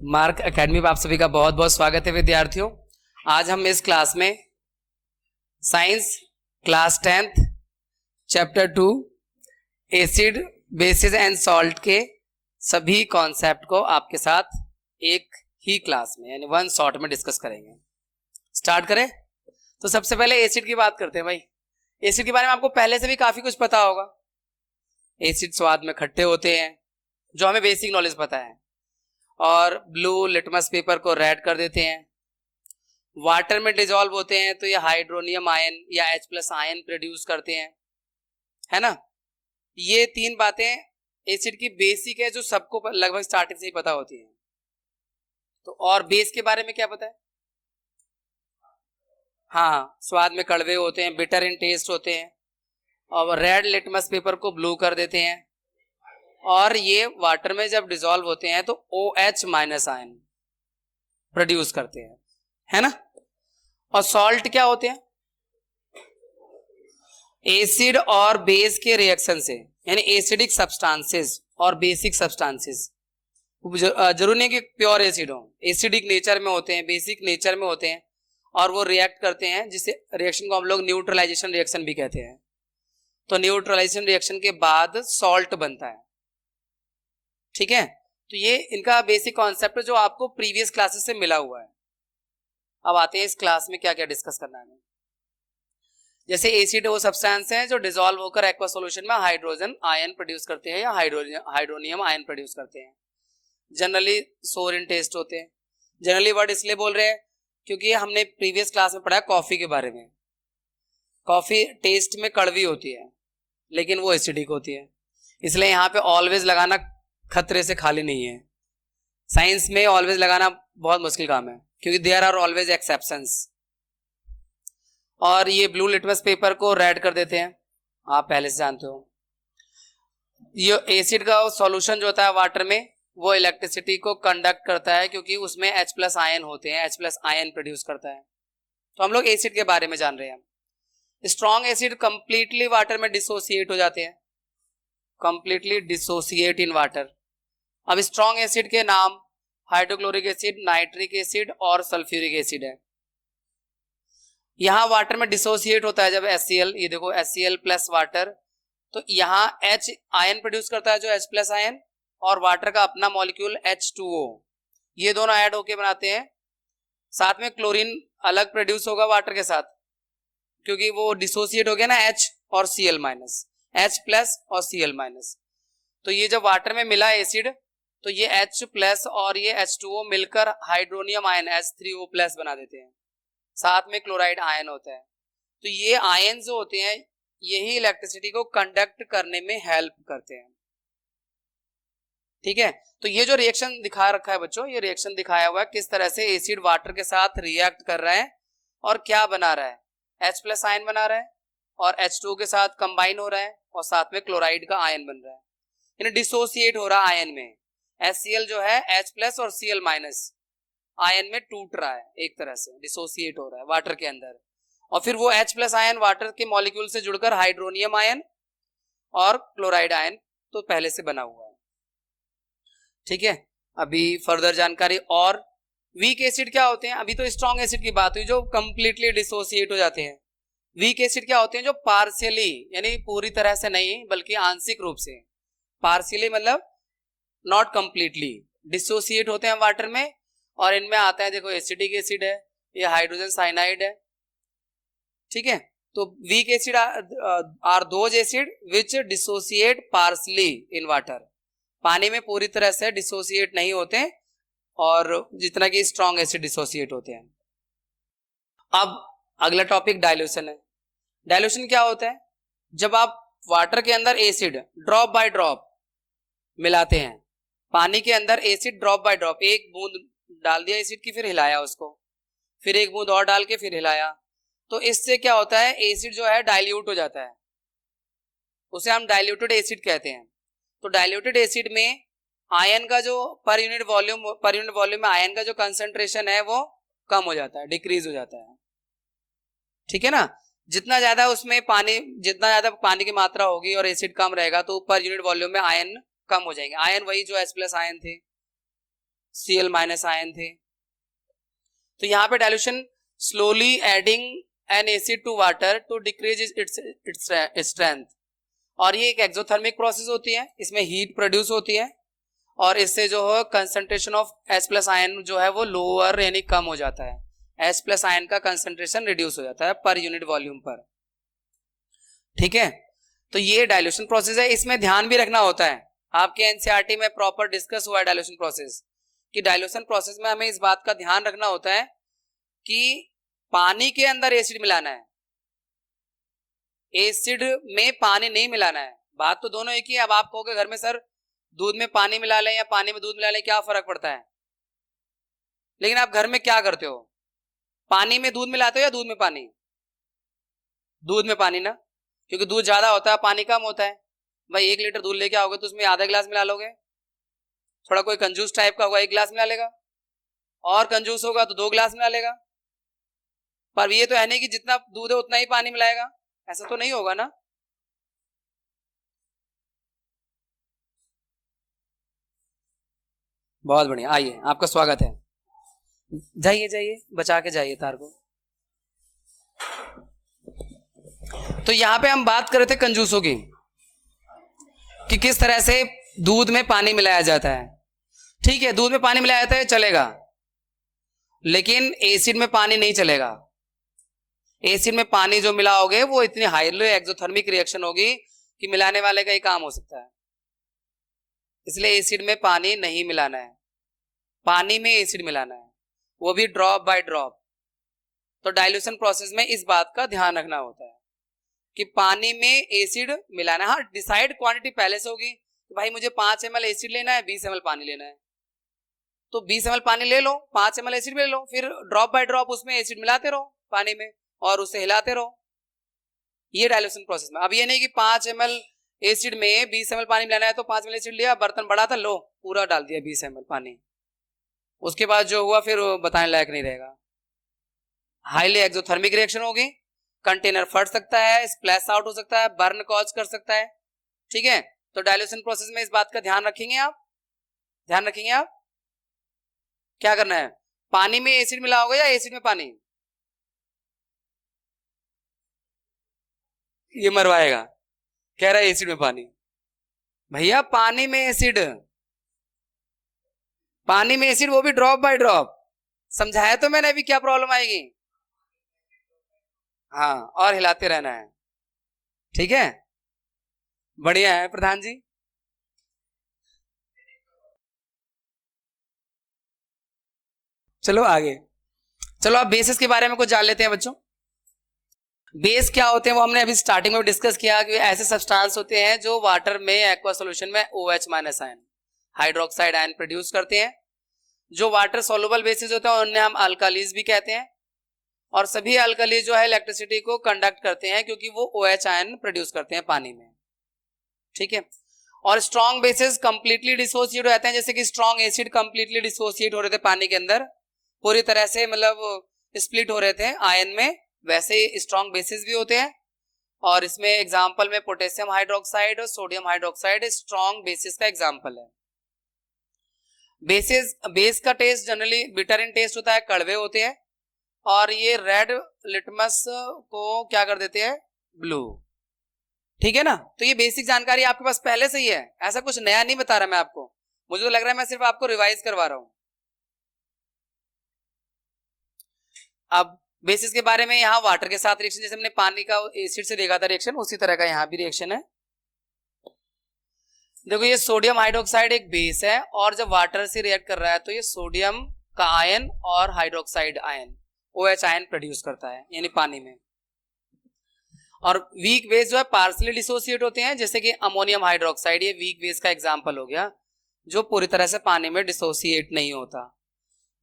Mark academy में आप सभी का बहुत बहुत स्वागत है विद्यार्थियों। आज हम इस क्लास में science class 10th chapter 2 acid basis and salt के सभी कॉन्सेप्ट को आपके साथ एक ही क्लास में यानी वन शॉट में डिस्कस करेंगे। स्टार्ट करें तो सबसे पहले एसिड की बात करते हैं। भाई एसिड के बारे में आपको पहले से भी काफी कुछ पता होगा। एसिड स्वाद में खट्टे होते हैं जो हमें बेसिक नॉलेज पता है, और ब्लू लिटमस पेपर को रेड कर देते हैं। वाटर में डिजोल्व होते हैं तो ये हाइड्रोनियम आयन या H+ आयन प्रोड्यूस करते हैं, है ना। ये तीन बातें एसिड की बेसिक है जो सबको लगभग स्टार्टिंग से ही पता होती है। तो और बेस के बारे में क्या पता है? हाँ, स्वाद में कड़वे होते हैं, बिटर इन टेस्ट होते हैं, और रेड लिटमस पेपर को ब्लू कर देते हैं। और ये वाटर में जब डिसॉल्व होते हैं तो OH- आयन प्रोड्यूस करते हैं, है ना। और सॉल्ट क्या होते हैं? एसिड और बेस के रिएक्शन से, यानी एसिडिक सब्सटेंसेस और बेसिक सब्सटेंसेस। जरूरी नहीं कि प्योर एसिड हो, एसिडिक नेचर में होते हैं, बेसिक नेचर में होते हैं, और वो रिएक्ट करते हैं, जिसे रिएक्शन को हम लोग न्यूट्रलाइजेशन रिएक्शन भी कहते हैं। तो न्यूट्रलाइजेशन रिएक्शन के बाद सॉल्ट बनता है, ठीक है। तो ये इनका बेसिक कॉन्सेप्ट है जो आपको प्रीवियस क्लासेस से मिला हुआ है। अब आते हैं इस क्लास में क्या क्या डिस्कस करना है। जैसे एसिड वो सब्सटेंस है जो डिसॉल्व होकर एक्वा सॉल्यूशन में हाइड्रोजन आयन प्रोड्यूस करते हैं या हाइड्रोनियम आयन प्रोड्यूस करते हैं। जनरली सोर इन टेस्ट होते हैं। जनरली वर्ड इसलिए बोल रहे हैं क्योंकि हमने प्रीवियस क्लास में पढ़ा है कॉफी के बारे में। कॉफी टेस्ट में कड़वी होती है लेकिन वो एसिडिक होती है, इसलिए यहाँ पे ऑलवेज लगाना खतरे से खाली नहीं है। साइंस में ऑलवेज लगाना बहुत मुश्किल काम है क्योंकि देयर आर ऑलवेज एक्सेप्शंस। और ये ब्लू लिटमस पेपर को रेड कर देते हैं, आप पहले से जानते हो। ये एसिड का सॉल्यूशन जो होता है वाटर में वो इलेक्ट्रिसिटी को कंडक्ट करता है क्योंकि उसमें H+ आयन होते हैं, H+ आयन प्रोड्यूस करता है। तो हम लोग एसिड के बारे में जान रहे हैं। स्ट्रॉन्ग एसिड कंप्लीटली वाटर में डिसोसिएट हो जाते हैं, कंप्लीटली डिसोसिएट इन वाटर। अब स्ट्रॉन्ग एसिड के नाम हाइड्रोक्लोरिक एसिड, नाइट्रिक एसिड और सल्फ्यूरिक एसिड है। यहां वाटर में डिसोसिएट होता है जब HCl, ये देखो HCl प्लस वाटर, तो यहां H आयन प्रोड्यूस करता है जो H+ आयन, और वाटर का अपना मॉलिक्यूल H2O, ये दोनों ऐड होके बनाते हैं। साथ में क्लोरीन अलग प्रोड्यूस होगा वाटर के साथ क्योंकि वो डिसोसिएट हो गया ना H और Cl-, H+ और Cl-। तो ये जब वाटर में मिला एसिड तो ये H+ और ये H2O मिलकर हाइड्रोनियम आयन H3O+ बना देते हैं। साथ में क्लोराइड आयन होता है। तो ये आयन जो होते हैं यही इलेक्ट्रिसिटी को कंडक्ट करने में हेल्प करते हैं, ठीक है। तो ये जो रिएक्शन दिखा रखा है बच्चों, ये रिएक्शन दिखाया हुआ है किस तरह से एसिड वाटर के साथ रिएक्ट कर रहा है और क्या बना रहा है। H+ आयन बना रहा है और H2O के साथ कंबाइन हो रहा है और साथ में क्लोराइड का आयन बन रहा है, यानी डिसोसिएट हो रहा है आयन में। HCl जो है H+ और Cl- आयन में टूट रहा है, एक तरह से डिसोसिएट हो रहा है वाटर के अंदर, और फिर वो H+ आयन वाटर के मॉलिक्यूल से जुड़कर हाइड्रोनियम आयन और क्लोराइड आयन तो पहले से बना हुआ है, ठीक है। अभी फर्दर जानकारी। और वीक एसिड क्या होते हैं? अभी तो स्ट्रॉन्ग एसिड की बात हुई जो कंप्लीटली डिसोसिएट हो जाते हैं। वीक एसिड क्या होते हैं? जो पार्शियली, यानी पूरी तरह से नहीं बल्कि आंशिक रूप से, पार्शियली मतलब नॉट कंप्लीटली डिसोसिएट होते हैं वाटर में। और इनमें आता है, देखो एसिडिक एसिड है, ये हाइड्रोजन साइनाइड है, ठीक है। तो weak acid are those acid which dissociate partially in water, पानी में पूरी तरह से डिसोसिएट नहीं होते, और जितना कि स्ट्रॉन्ग एसिड डिसोसिएट होते हैं। अब अगला टॉपिक डाइल्यूशन है। डाइल्यूशन क्या होता है? जब आप वाटर के अंदर एसिड ड्रॉप बाय ड्रॉप मिलाते हैं, पानी के अंदर एसिड ड्रॉप बाय ड्रॉप, एक बूंद डाल दिया एसिड की, फिर हिलाया उसको, फिर एक बूंद और डाल के फिर हिलाया, तो इससे क्या होता है? एसिड जो है डाइल्यूट हो जाता है, उसे हम डाइल्यूटेड एसिड कहते हैं। तो डाइल्यूटेड एसिड में आयन का जो पर यूनिट वॉल्यूम में आयन का जो कंसंट्रेशन है वो कम हो जाता है, डिक्रीज हो जाता है, ठीक है ना। जितना ज्यादा उसमें पानी, जितना ज्यादा पानी की मात्रा होगी और एसिड कम रहेगा तो पर यूनिट वॉल्यूम में आयन कम हो जाएंगे। आयन वही जो H+ आयन थे, Cl माइनस आयन थे। तो यहाँ पे dilution slowly adding an acid to water to decrease its strength, और ये एक एक्सोथर्मिक प्रोसेस होती है, इसमें हीट प्रोड्यूस होती है और इससे जो है concentration of H plus ion जो है वो लोअर यानी कम हो जाता है, H प्लस आयन का कंसंट्रेशन रिड्यूस हो जाता है पर यूनिट वॉल्यूम पर। ठीक है, तो ये डाइल्यूशन प्रोसेस है। इसमें ध्यान भी रखना होता है, आपके एनसीईआरटी में प्रॉपर डिस्कस हुआ है डाइल्यूशन प्रोसेस, कि डाइल्यूशन प्रोसेस में हमें इस बात का ध्यान रखना होता है कि पानी के अंदर एसिड मिलाना है, एसिड में पानी नहीं मिलाना है। बात तो दोनों एक ही है। अब आप कहोगे घर में सर दूध में पानी मिला लें या पानी में दूध मिला लें, क्या फर्क पड़ता है? लेकिन आप घर में क्या करते हो, पानी में दूध मिलाते हो या दूध में पानी? दूध में पानी ना, क्योंकि दूध ज्यादा होता है पानी कम होता है। भाई 1 लीटर दूध लेके आओगे तो उसमें आधा गिलास मिला लोगे, थोड़ा कोई कंजूस टाइप का होगा 1 गिलास मिला लेगा, और कंजूस होगा तो 2 गिलास मिला लेगा। पर ये तो है नहीं कि जितना दूध है उतना ही पानी मिलाएगा, ऐसा तो नहीं होगा ना। बहुत बढ़िया, आइए आपका स्वागत है। जाइए जाइए, बचा के जाइए तार को। तो यहां पे हम बात कर रहे थे कंजूसों की, कि किस तरह से दूध में पानी मिलाया जाता है। ठीक है, दूध में पानी मिलाया जाता है चलेगा, लेकिन एसिड में पानी नहीं चलेगा। एसिड में पानी जो मिलाओगे वो इतनी हाईली एक्सोथर्मिक रिएक्शन होगी कि मिलाने वाले का ही काम हो सकता है। इसलिए एसिड में पानी नहीं मिलाना है, पानी में एसिड मिलाना है, वो भी ड्रॉप बाय ड्रॉप। तो डाइल्यूशन प्रोसेस में इस बात का ध्यान रखना होता है कि पानी में एसिड मिलाना है। हाँ, डिसाइड क्वांटिटी पहले से होगी कि भाई मुझे 5 ml एसिड लेना है, 20 ml पानी लेना है, तो 20 ml पानी ले लो, 5 ml एसिड ले लो, फिर ड्रॉप बाय ड्रॉप उसमें एसिड मिलाते रहो पानी में और उसे हिलाते रहो। ये डाइल्यूशन प्रोसेस में। अब ये नहीं कि 5 ml एसिड में 20 ml पानी मिलाना है तो 5 ml एसिड लिया, बर्तन बड़ा था, लो पूरा डाल दिया 20 ml पानी, उसके बाद जो हुआ फिर बताने लायक नहीं रहेगा। हाईली एक्सोथर्मिक रिएक्शन होगी, कंटेनर फट सकता है, स्प्लैश आउट हो सकता है, बर्न कॉज कर सकता है। ठीक है, तो डाइल्यूशन प्रोसेस में इस बात का ध्यान रखेंगे आप, ध्यान रखेंगे आप। क्या करना है, पानी में एसिड मिलाओगे या एसिड में पानी? ये मरवाएगा, कह रहा है एसिड में पानी। भैया पानी में एसिड, पानी में एसिड, वो भी ड्रॉप बाय ड्रॉप। समझाया तो मैंने अभी, क्या प्रॉब्लम आएगी? हाँ, और हिलाते रहना है। ठीक है, बढ़िया है प्रधान जी। चलो आगे, चलो अब बेसिस के बारे में कुछ जान लेते हैं बच्चों। बेस क्या होते हैं वो हमने अभी स्टार्टिंग में डिस्कस किया कि ऐसे सब्सटेंस होते हैं जो वाटर में एक्वा सॉल्यूशन में OH minus ion, hydroxide ion produce करते हैं। जो वाटर सॉल्युबल बेसिस होते हैं उन्हें हम अल्कालीज भी कहते हैं, और सभी अल्कालीज जो है इलेक्ट्रिसिटी को कंडक्ट करते हैं क्योंकि वो OH आयन प्रोड्यूस करते हैं पानी में। ठीक है, और स्ट्रॉन्ग बेसिस कंप्लीटली डिसोसिएट हो जाते हैं, जैसे कि स्ट्रॉन्ग एसिड कंप्लीटली डिसोसिएट हो रहे थे पानी के अंदर, पूरी तरह से मतलब स्प्लिट हो रहे थे आयन में, वैसे स्ट्रॉन्ग बेसिस भी होते हैं। और इसमें एग्जांपल में पोटेशियम हाइड्रोक्साइड और सोडियम हाइड्रोक्साइड स्ट्रॉन्ग बेसिस का एग्जांपल है। बेस का taste generally bitter in taste होता है, कड़वे होते हैं, और ये रेड लिटमस को क्या कर देते हैं, ब्लू। ठीक है ना, तो ये बेसिक जानकारी आपके पास पहले से ही है, ऐसा कुछ नया नहीं बता रहा मैं आपको, मुझे तो लग रहा है मैं सिर्फ आपको रिवाइज करवा रहा हूं। अब बेसिस के बारे में, यहाँ वाटर के साथ रिएक्शन, जैसे हमने पानी का एसिड से देखा था रिएक्शन, उसी तरह का यहाँ भी रिएक्शन है। देखो ये सोडियम हाइड्रोक्साइड एक बेस है, और जब वाटर से रिएक्ट कर रहा है तो ये सोडियम का आयन और hydroxide ion OH ion produce करता है यानी पानी में। और वीक बेस जो है पार्सली डिसोसिएट होते हैं, जैसे कि अमोनियम हाइड्रोक्साइड, ये वीक बेस का एग्जांपल हो गया जो पूरी तरह से पानी में डिसोसिएट नहीं होता।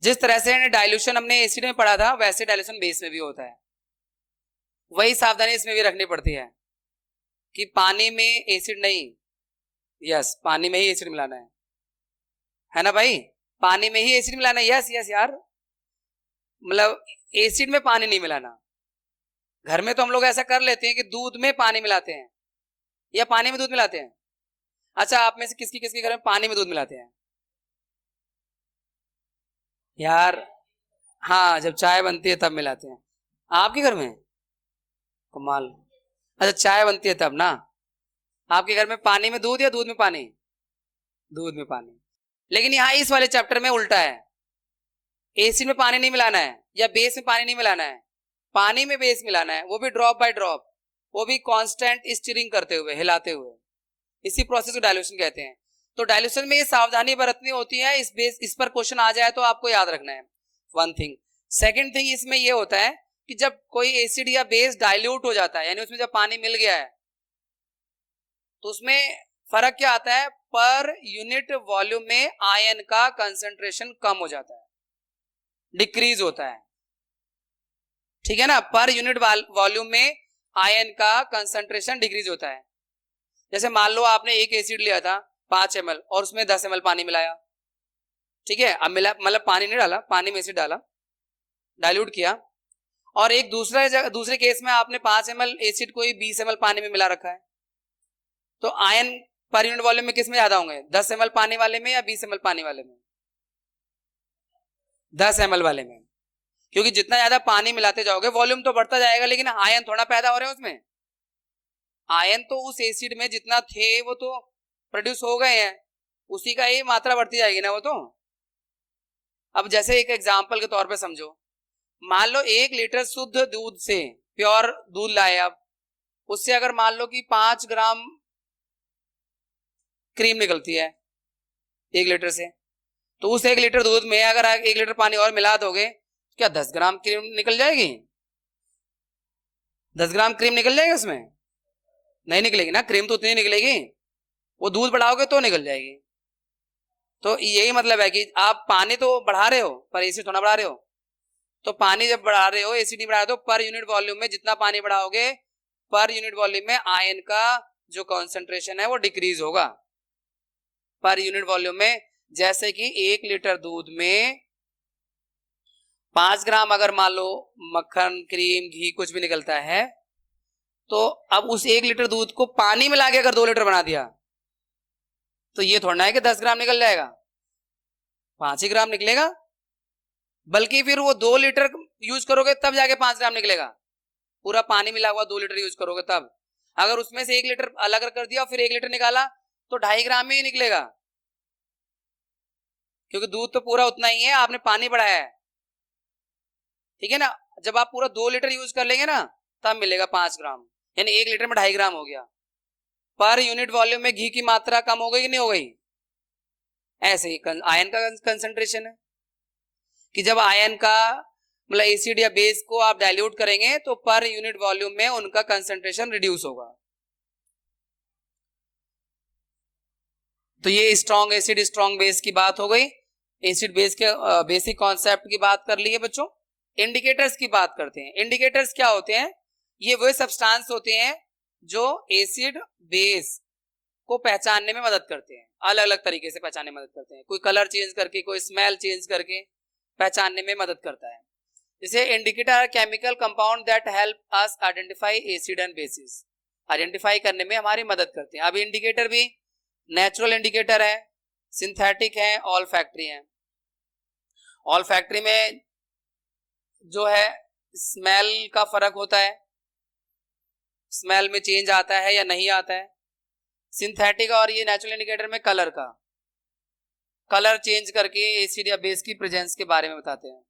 जिस तरह से डाइल्यूशन हमने एसिड में पढ़ा था वैसे डाइल्यूशन बेस में भी होता है। वही सावधानी इसमें भी रखनी पड़ती है कि पानी में एसिड नहीं, यस पानी में ही एसिड मिलाना है ना भाई, पानी में ही एसिड मिलाना है, यस यस यार, मतलब एसिड में पानी नहीं मिलाना। घर में तो हम लोग ऐसा कर लेते हैं कि दूध में पानी मिलाते हैं या पानी में दूध मिलाते हैं। अच्छा, आप में से किसकी किसके घर में पानी में दूध मिलाते हैं? यार हाँ, जब चाय बनती है तब मिलाते हैं। आपके घर में? कमाल। अच्छा, चाय बनती है तब ना। आपके घर में पानी में दूध या दूध में पानी? दूध में पानी। लेकिन यहाँ इस वाले चैप्टर में उल्टा है। एसिड में पानी नहीं मिलाना है या बेस में पानी नहीं मिलाना है, पानी में बेस मिलाना है, वो भी ड्रॉप बाय ड्रॉप, वो भी कांस्टेंट स्टीयरिंग करते हुए, हिलाते हुए। इसी प्रोसेस को डाइल्यूशन कहते हैं। तो डाइल्यूशन में ये सावधानी बरतनी होती है। इस पर क्वेश्चन आ जाए तो आपको याद रखना है। One thing. सेकेंड थिंग इसमें ये होता है कि जब कोई एसिड या बेस डाइल्यूट हो जाता है, यानी उसमें जब पानी मिल गया है, तो उसमें फर्क क्या आता है? पर यूनिट वॉल्यूम में आयन का कंसंट्रेशन कम हो जाता है, डिक्रीज होता है। ठीक है ना? पर यूनिट वॉल्यूम में आयन का कंसंट्रेशन डिक्रीज होता है। जैसे मान लो आपने एक एसिड लिया था 5 ml और उसमें 10 ml पानी मिलाया। ठीक है, अब मिला मतलब पानी नहीं डाला, पानी में एसिड डाला, डाइल्यूट किया। और एक दूसरे केस में आपने 5 ml एसिड को ही 20 ml पानी में मिला रखा है। तो आयन पर यूनिट वॉल्यूम में किस में ज्यादा होंगे? 10 ml पानी वाले में या 20 ml पानी वाले में? 10 ml वाले में। क्योंकि जितना ज्यादा पानी मिलाते जाओगे वॉल्यूम तो बढ़ता जाएगा, लेकिन आयन थोड़ा पैदा हो रहे हैं उसमें। आयन तो उस एसिड में जितना थे वो तो प्रोड्यूस हो गए हैं, उसी का ही मात्रा बढ़ती जाएगी ना वो तो। अब जैसे एक एग्जांपल के तौर पे समझो, मान लो 1 लीटर शुद्ध दूध से, प्योर दूध लाए आप, उससे अगर मान लो कि 5 ग्राम क्रीम निकलती है 1 लीटर से, तो उस 1 लीटर दूध में अगर 1 लीटर पानी और मिला दोगे, क्या 10 ग्राम क्रीम निकल जाएगी? 10 ग्राम क्रीम निकल जाएगी उसमें? नहीं निकलेगी ना, क्रीम तो उतनी निकलेगी, वो दूध बढ़ाओगे तो निकल जाएगी। तो यही मतलब है कि आप पानी तो बढ़ा रहे हो पर एसिड थोड़ा बढ़ा रहे हो। तो पानी जब बढ़ा रहे हो, एसिड नहीं बढ़ा रहे हो, पर यूनिट वॉल्यूम में जितना पानी बढ़ाओगे, पर यूनिट वॉल्यूम में आयन का जो कॉन्सेंट्रेशन है वो डिक्रीज होगा पर यूनिट वॉल्यूम में। जैसे कि 1 लीटर दूध में 5 ग्राम अगर मान लो मक्खन, क्रीम, घी कुछ भी निकलता है, तो अब उस 1 लीटर दूध को पानी मिला के अगर 2 लीटर बना दिया, तो ये थोड़ा है कि 10 ग्राम निकल जाएगा, 5 ही ग्राम निकलेगा। बल्कि फिर वो 2 लीटर यूज करोगे तब जाके 5 ग्राम निकलेगा। पूरा पानी मिला हुआ 2 लीटर यूज करोगे तब। अगर उसमें से 1 लीटर अलग कर दिया और फिर 1 लीटर निकाला तो 2.5 ग्राम में ही निकलेगा, क्योंकि दूध तो पूरा उतना ही है, आपने पानी बढ़ाया है। ठीक है ना? जब आप पूरा 2 लीटर यूज कर लेंगे ना, तब मिलेगा 5 ग्राम, यानी 1 लीटर में 2.5 ग्राम हो गया। पर यूनिट वॉल्यूम में घी की मात्रा कम हो गई कि नहीं हो गई? ऐसे ही आयन का कंसंट्रेशन है कि जब आयन का मतलब एसिड या बेस को आप डाइल्यूट करेंगे तो पर यूनिट वॉल्यूम में उनका कंसंट्रेशन रिड्यूस होगा। तो ये स्ट्रॉन्ग एसिड स्ट्रॉन्ग बेस की बात हो गई। एसिड बेस के बेसिक कॉन्सेप्ट की बात कर ली है बच्चों। इंडिकेटर्स की बात करते हैं। इंडिकेटर्स क्या होते हैं? ये वही सब्सटेंस होते हैं जो एसिड बेस को पहचानने में मदद करते हैं, अलग अलग तरीके से पहचानने में मदद करते हैं। कोई कलर चेंज करके, कोई स्मेल चेंज करके पहचानने में मदद करता है। जैसे indicator are chemical compound that help us identify acid and bases, identify करने में हमारी मदद करते हैं। अब इंडिकेटर भी नेचुरल इंडिकेटर है, सिंथेटिक है, ऑल फैक्ट्री है। ऑल फैक्ट्री में जो है स्मेल का फर्क होता है, स्मेल में चेंज आता है या नहीं आता है। सिंथेटिक और ये नेचुरल इंडिकेटर में कलर का, कलर चेंज करके एसिड या बेस की प्रेजेंस के बारे में बताते हैं।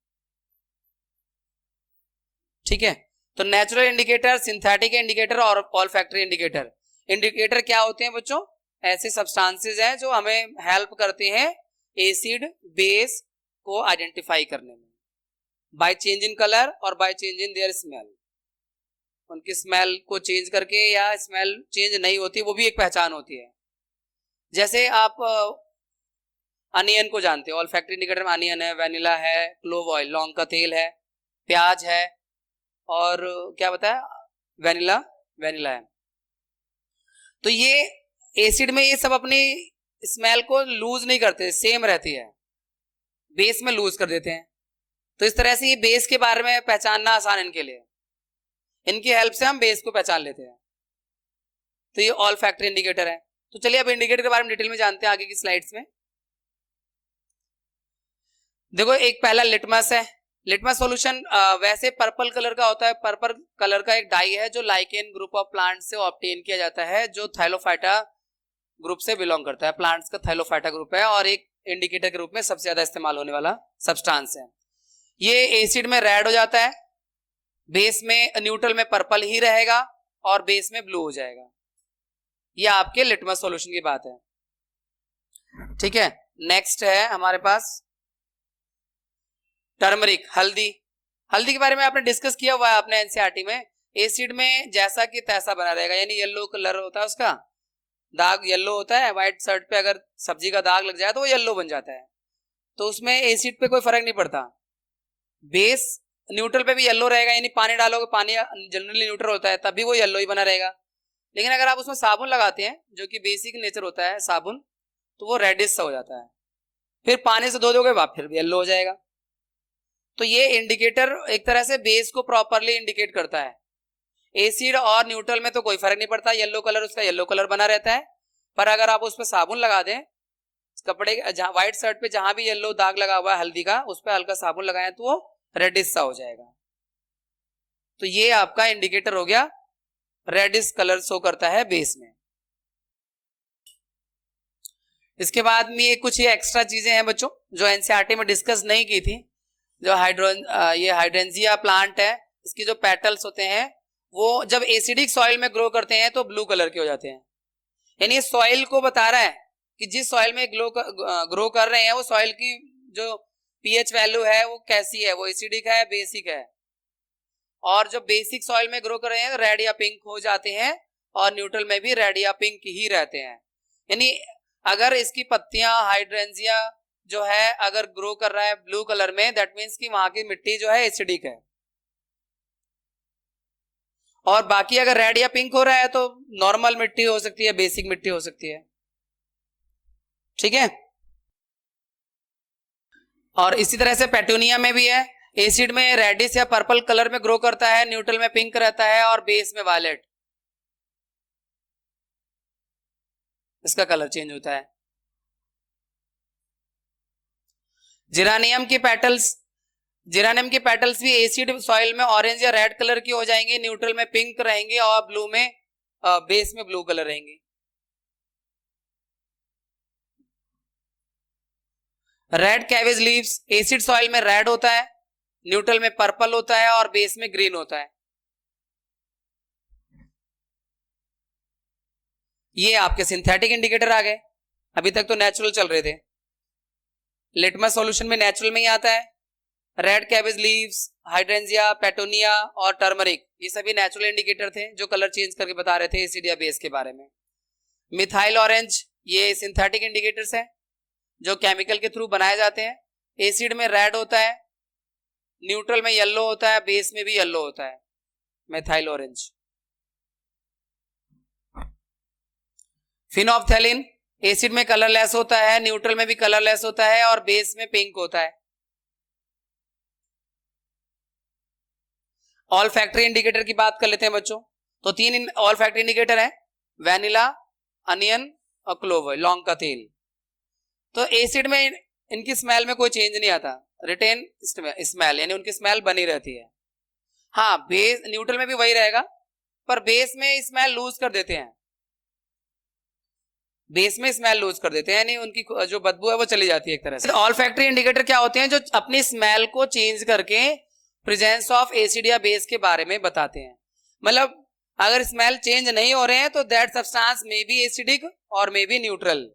ठीक है? तो नेचुरल इंडिकेटर, सिंथेटिक इंडिकेटर और ऑल फैक्ट्री इंडिकेटर। इंडिकेटर क्या होते हैं बच्चों? ऐसे सब्सटेंसेस हैं जो हमें हेल्प करते हैं एसिड बेस को आइडेंटिफाई करने में, बाय चेंज इन कलर और by change in their smell. उनकी स्मेल को चेंज करके, या स्मेल चेंज नहीं होती वो भी एक पहचान होती है। जैसे आप अनियन को जानते हो, ऑल फैक्ट्री इंडिकेटर में अनियन है, वेनिला है, क्लोव ऑयल लौंग का तेल है, प्याज है, और क्या बताया? वेनिला, वेनिला है। तो ये एसिड में ये सब अपनी स्मेल को लूज नहीं करते, सेम रहती है, बेस में लूज कर देते हैं। तो इस तरह से ये बेस के बारे में पहचानना आसान है इनके लिए, इनकी हेल्प से हम बेस को पहचान लेते हैं। तो ये ऑल फैक्ट्री इंडिकेटर है। तो चलिए अब इंडिकेटर के बारे में डिटेल में जानते हैं आगे की स्लाइड्स में। देखो एक पहला लिटमस है। लिटमस सॉल्यूशन वैसे पर्पल कलर का होता है। पर्पल कलर का एक डाई है जो लाइकेन ग्रुप ऑफ प्लांट से ऑब्टेन किया जाता है, जो थाइलोफाइटा ग्रुप से बिलोंग करता है। प्लांट्स का थाइलोफाइटा ग्रुप है और एक इंडिकेटर के रूप में सबसे ज्यादा इस्तेमाल होने वाला सब्सटेंस है। ये एसिड में रेड हो जाता है, बेस में न्यूट्रल में पर्पल ही रहेगा और बेस में ब्लू हो जाएगा। ये आपके लिटमस सॉल्यूशन की बात है। ठीक है, नेक्स्ट है हमारे पास टर्मरिक, हल्दी। हल्दी के बारे में आपने डिस्कस किया हुआ है अपने एनसीईआरटी में। एसिड में जैसा कि तैसा बना रहेगा, यानी येलो कलर होता है, उसका दाग येलो होता है। व्हाइट शर्ट पे अगर सब्जी का दाग लग जाए तो वो येलो बन जाता है, तो उसमें एसिड पे कोई फर्क नहीं पड़ता। बेस न्यूट्रल पे भी येलो रहेगा, यानी पानी डालोगे, पानी जनरली न्यूट्रल होता है, तब भी वो येलो ही बना रहेगा। लेकिन अगर आप उसमें साबुन लगाते हैं, जो कि बेसिक नेचर होता है साबुन, तो वो रेडिश सा हो जाता है। फिर पानी से धो दोगे वाह, फिर येलो हो जाएगा। तो ये इंडिकेटर एक तरह से बेस को प्रॉपरली इंडिकेट करता है। एसिड और न्यूट्रल में तो कोई फर्क नहीं पड़ता, येलो कलर उसका येलो कलर बना रहता है। पर अगर आप उस पर साबुन लगा दें, कपड़े व्हाइट शर्ट पे जहां भी येलो दाग लगा हुआ है हल्दी का, उस पर हल्का साबुन लगाएं तो वो रेडिश सा हो जाएगा। तो ये आपका इंडिकेटर हो गया, रेडिश कलर शो करता है बेस में। इसके बाद में कुछ ये एक्स्ट्रा चीजें हैं बच्चों जो एनसीईआरटी में डिस्कस नहीं की थी। जो ये हाइड्रेंजिया प्लांट है, इसकी जो पेटल्स होते हैं वो जब एसिडिक सॉइल में ग्रो करते हैं तो ब्लू कलर के हो जाते हैं। यानी सॉइल को बता रहा है कि जिस सॉइल में ग्रो कर रहे हैं वो सॉइल की जो पीएच वैल्यू है वो कैसी है, वो एसिडिक है, बेसिक है। और जो बेसिक सॉइल में ग्रो कर रहे हैं रेड या पिंक हो जाते हैं, और न्यूट्रल में भी रेड या पिंक ही रहते हैं। यानी अगर इसकी पत्तियां हाइड्रेंजिया जो है अगर ग्रो कर रहा है ब्लू कलर में, दैट मीन्स कि वहां की मिट्टी जो है एसिडिक है। और बाकी अगर रेड या पिंक हो रहा है तो नॉर्मल मिट्टी हो सकती है, बेसिक मिट्टी हो सकती है। ठीक है, और इसी तरह से पेटूनिया में भी है, एसिड में रेडिश या पर्पल कलर में ग्रो करता है, न्यूट्रल में पिंक रहता है और बेस में वायलेट, इसका कलर चेंज होता है। जिरानियम की पेटल्स भी एसिड सॉइल में ऑरेंज या रेड कलर की हो जाएंगे, न्यूट्रल में पिंक रहेंगे और ब्लू में बेस में ब्लू कलर रहेंगे। Red cabbage leaves, acid soil में रेड होता है, न्यूट्रल में पर्पल होता है और बेस में ग्रीन होता है। ये आपके सिंथेटिक इंडिकेटर आ गए। अभी तक तो नेचुरल चल रहे थे। लिटमस सॉल्यूशन में नेचुरल में ही आता है। Red cabbage leaves, hydrangea, petunia और टर्मरिक, ये सभी नेचुरल इंडिकेटर थे जो कलर चेंज करके बता रहे थे एसिड या बेस के बारे में। मिथाइल ऑरेंज, ये सिंथेटिक इंडिकेटर्स हैं जो केमिकल के थ्रू बनाए जाते हैं। एसिड में रेड होता है, न्यूट्रल में येलो होता है, बेस में भी येलो होता है, मिथाइल ऑरेंज। फिनोप्थेलिन, एसिड में कलरलेस होता है, न्यूट्रल में भी कलरलेस होता है और बेस में पिंक होता है। ऑल फैक्ट्री इंडिकेटर की बात कर लेते हैं बच्चों। तो 3 ऑल फैक्ट्री इंडिकेटर है, वैनिला, अनियन और क्लोवर, लौंग का तेल। तो एसिड में इनकी स्मेल में कोई चेंज नहीं आता, रिटेन स्मेल, यानी उनकी स्मेल बनी रहती है। हाँ, बेस न्यूट्रल में भी वही रहेगा, पर बेस में स्मेल लूज कर देते हैं, यानी उनकी जो बदबू है वो चली जाती है एक तरह से। ऑल फैक्ट्री इंडिकेटर क्या होते हैं, जो अपनी स्मेल को चेंज करके प्रेजेंस ऑफ एसिड या बेस के बारे में बताते हैं। मतलब अगर स्मेल चेंज नहीं हो रहे हैं तो that substance may be acidic और मे बी न्यूट्रल।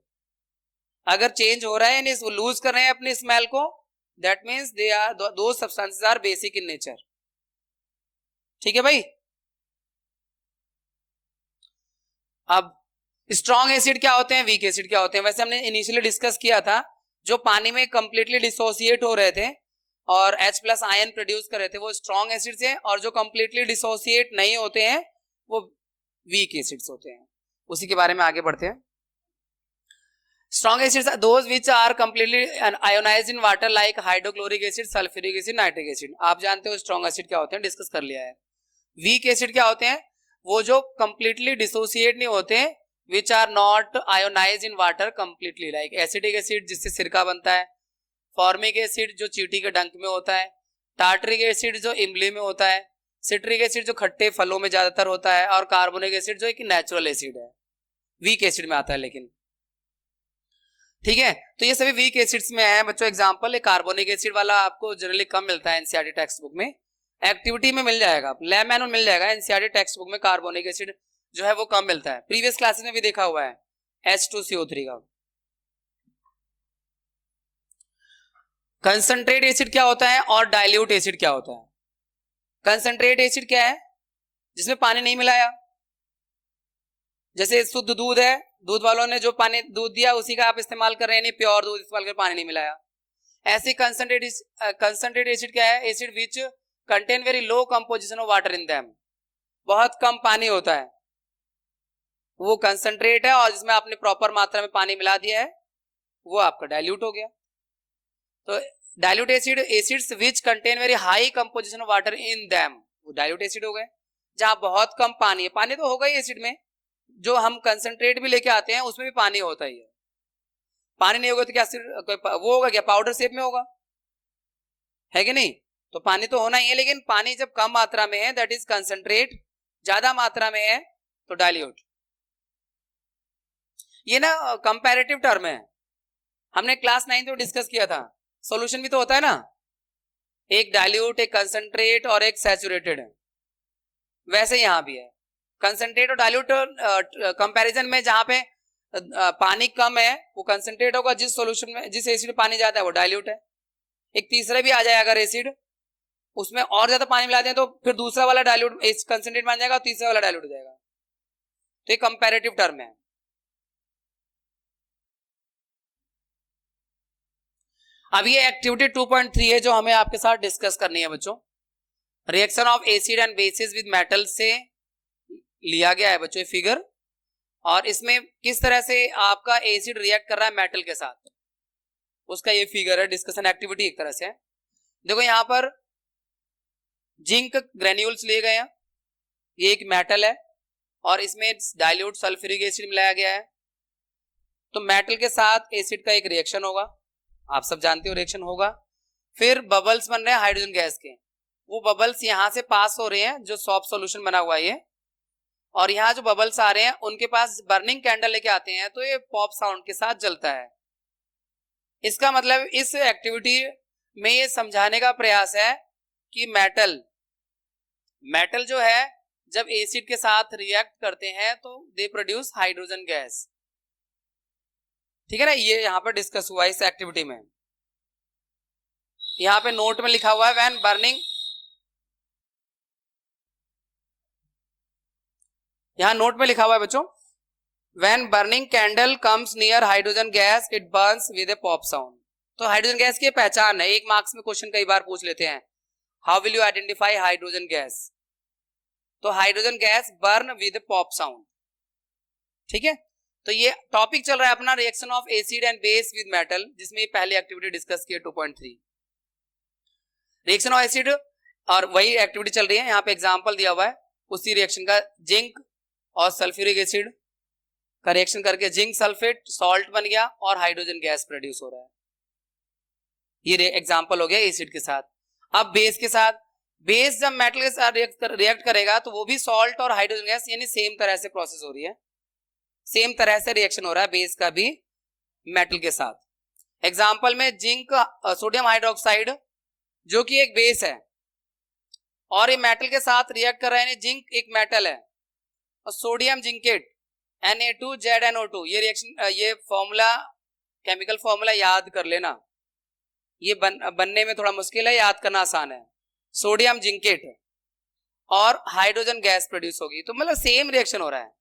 अगर चेंज हो रहा है यानी लूज कर रहे हैं अपनी स्मेल को, दैट मीन्स दे आर दो substances are basic in nature. ठीक है भाई। अब स्ट्रॉन्ग एसिड क्या होते हैं, वीक एसिड क्या होते हैं, वैसे हमने इनिशियली डिस्कस किया था। जो पानी में कंप्लीटली डिसोसिएट हो रहे थे और H+ आयन प्रोड्यूस कर रहे थे वो स्ट्रॉन्ग एसिड्स हैं, और जो कंप्लीटली डिसोसिएट नहीं होते हैं वो वीक एसिड्स होते हैं। उसी के बारे में आगे बढ़ते हैं। Strong acids are those which are completely ionised in water like hydrochloric acid, sulphuric acid, nitric acid. आप जानते हो स्ट्रॉन्ग एसिड क्या होते हैं, डिस्कस कर लिया है। वीक एसिड क्या होते हैं, वो जो कंप्लीटली डिसोसिएट नहीं होते, which are not ionized in water completely, like acidic acid जिससे सिरका बनता है, फॉर्मिक एसिड जो चींटी के डंक में होता है, टार्टरिक एसिड जो इमली में होता है, सिट्रिक एसिड जो खट्टे फलों में ज्यादातर होता है, और कार्बोनिक एसिड जो एक नेचुरल एसिड है, वीक एसिड में आता है लेकिन। ठीक है, तो ये सभी वीक एसिड्स में है बच्चों। एग्जांपल, कार्बोनिक एसिड वाला आपको जनरली कम मिलता है एनसीईआरटी टेक्स्ट बुक में, एक्टिविटी में मिल जाएगा, लैब मैनुअल मिल जाएगा। एनसीईआरटी टेक्स्ट बुक में कार्बोनिक एसिड जो है वो कम मिलता है, प्रीवियस क्लासेस में भी देखा हुआ है H2CO3 का। कंसंट्रेट एसिड क्या होता है और डाइल्यूट एसिड क्या होता है? कंसंट्रेट एसिड क्या है? जिसमें पानी नहीं मिलाया, जैसे शुद्ध दूध है, दूध वालों ने जो पानी दूध दिया उसी का आप इस्तेमाल कर रहे हैं, नहीं प्योर दूध इस्तेमाल कर, पानी नहीं मिलाया। ऐसे कंसंट्रेट एसिड क्या है? Acid which contain very low composition of water in them, बहुत कम पानी होता है, वो कंसंट्रेट है, और जिसमें आपने प्रॉपर मात्रा में पानी मिला दिया है वो आपका डाइल्यूट हो गया। तो dilute acid, acids which contain very high composition of water in them, वो डाइल्यूट एसिड हो गए। जहां बहुत कम पानी है, पानी तो होगा ही एसिड में, जो हम कंसंट्रेट भी लेके आते हैं उसमें भी पानी होता ही है। पानी नहीं होगा तो क्या वो होगा क्या? पाउडर शेप में होगा, है कि नहीं? तो पानी तो होना ही है, लेकिन पानी जब कम मात्रा में है दैट इज कंसंट्रेट, ज्यादा मात्रा में है तो डाइल्यूट। ये ना कंपैरेटिव टर्म है, हमने क्लास 9 में डिस्कस किया था। सॉल्यूशन भी तो होता है ना, एक डाइल्यूट, एक कंसंट्रेट और एक सैचुरेटेड है, वैसे यहां भी है। कंसंट्रेट और डाइल्यूट कंपैरिजन में जहां पे पानी कम है वो कंसंट्रेट होगा, जिस सॉल्यूशन में, जिस एसिड में पानी ज्यादा है वो डाइल्यूट है। एक तीसरा भी आ जाए अगर एसिड, उसमें और ज्यादा पानी मिला दें तो फिर दूसरा वाला डाइल्यूट कंसंट्रेट मान जाएगा और तीसरा वाला डाइल्यूट हो जाएगा। तो ये कंपैरेटिव टर्म है। अब ये एक्टिविटी 2.3 है जो हमें आपके साथ डिस्कस करनी है बच्चों। Reaction of acid and basis with metal से लिया गया है बच्चों ये फिगर, और इसमें किस तरह से आपका एसिड रिएक्ट कर रहा है मेटल के साथ, उसका ये फिगर है, डिस्कशन एक्टिविटी एक तरह से है। देखो यहां पर जिंक ग्रेन्यूल्स लिए गए हैं, ये एक मेटल है और इसमें डाइल्यूट सल्फ्यूरिक एसिड मिलाया गया है। तो मेटल के साथ एसिड का एक रिएक्शन होगा, आप सब जानते हो रिएक्शन होगा। फिर बबल्स बन रहे हैं हाइड्रोजन गैस के, वो बबल्स यहां से पास हो रहे हैं, जो सॉफ्ट सॉल्यूशन बना हुआ है ये, और यहाँ जो बबल्स आ रहे हैं उनके पास बर्निंग कैंडल लेके आते हैं तो ये पॉप साउंड के साथ जलता है। इसका मतलब इस एक्टिविटी में ये समझाने का प्रयास है कि मेटल जो है जब एसिड के साथ रिएक्ट करते हैं तो दे प्रोड्यूस हाइड्रोजन गैस। ठीक है ना, ये यहां पर डिस्कस हुआ इस एक्टिविटी में। यहां पे नोट में लिखा हुआ है व्हेन बर्निंग, यहां नोट में लिखा हुआ है बच्चों, when burning candle comes near hydrogen gas it Burns with A pop sound. तो हाइड्रोजन गैस की पहचान है, एक मार्क्स में क्वेश्चन कई बार पूछ लेते हैं, how will you identify hydrogen gas? तो hydrogen gas burn with pop sound. ठीक है, तो ये टॉपिक चल रहा है अपना reaction of acid and base with metal, जिसमें पहली एक्टिविटी डिस्कस की है 2.3 रिएक्शन ऑफ एसिड, और वही एक्टिविटी चल रही है। यहाँ पे एग्जांपल दिया हुआ है उसी रिएक्शन का, जिंक और सल्फ्यूरिक एसिड का रिएक्शन करके जिंक सल्फेट सॉल्ट बन गया और हाइड्रोजन गैस प्रोड्यूस हो रहा है। ये एग्जांपल हो गया एसिड के साथ। अब बेस के साथ, बेस जब मेटल के साथ रिएक्ट करेगा तो वो भी सॉल्ट और हाइड्रोजन गैस, यानी सेम तरह से प्रोसेस हो रही है, सेम तरह से रिएक्शन हो रहा है बेस का भी मेटल के साथ। एग्जांपल में जिंक सोडियम हाइड्रोक्साइड जो कि एक बेस है और ये मेटल के साथ रिएक्ट कर रहा है, जिंक एक मेटल है और सोडियम जिंकेट Na2ZNO2, ये रिएक्शन, ये फॉर्मूला, केमिकल फॉर्मूला याद कर लेना, ये बनने में थोड़ा मुश्किल है, याद करना आसान है। सोडियम जिंकेट और हाइड्रोजन गैस प्रोड्यूस होगी, तो मतलब सेम रिएक्शन हो रहा है,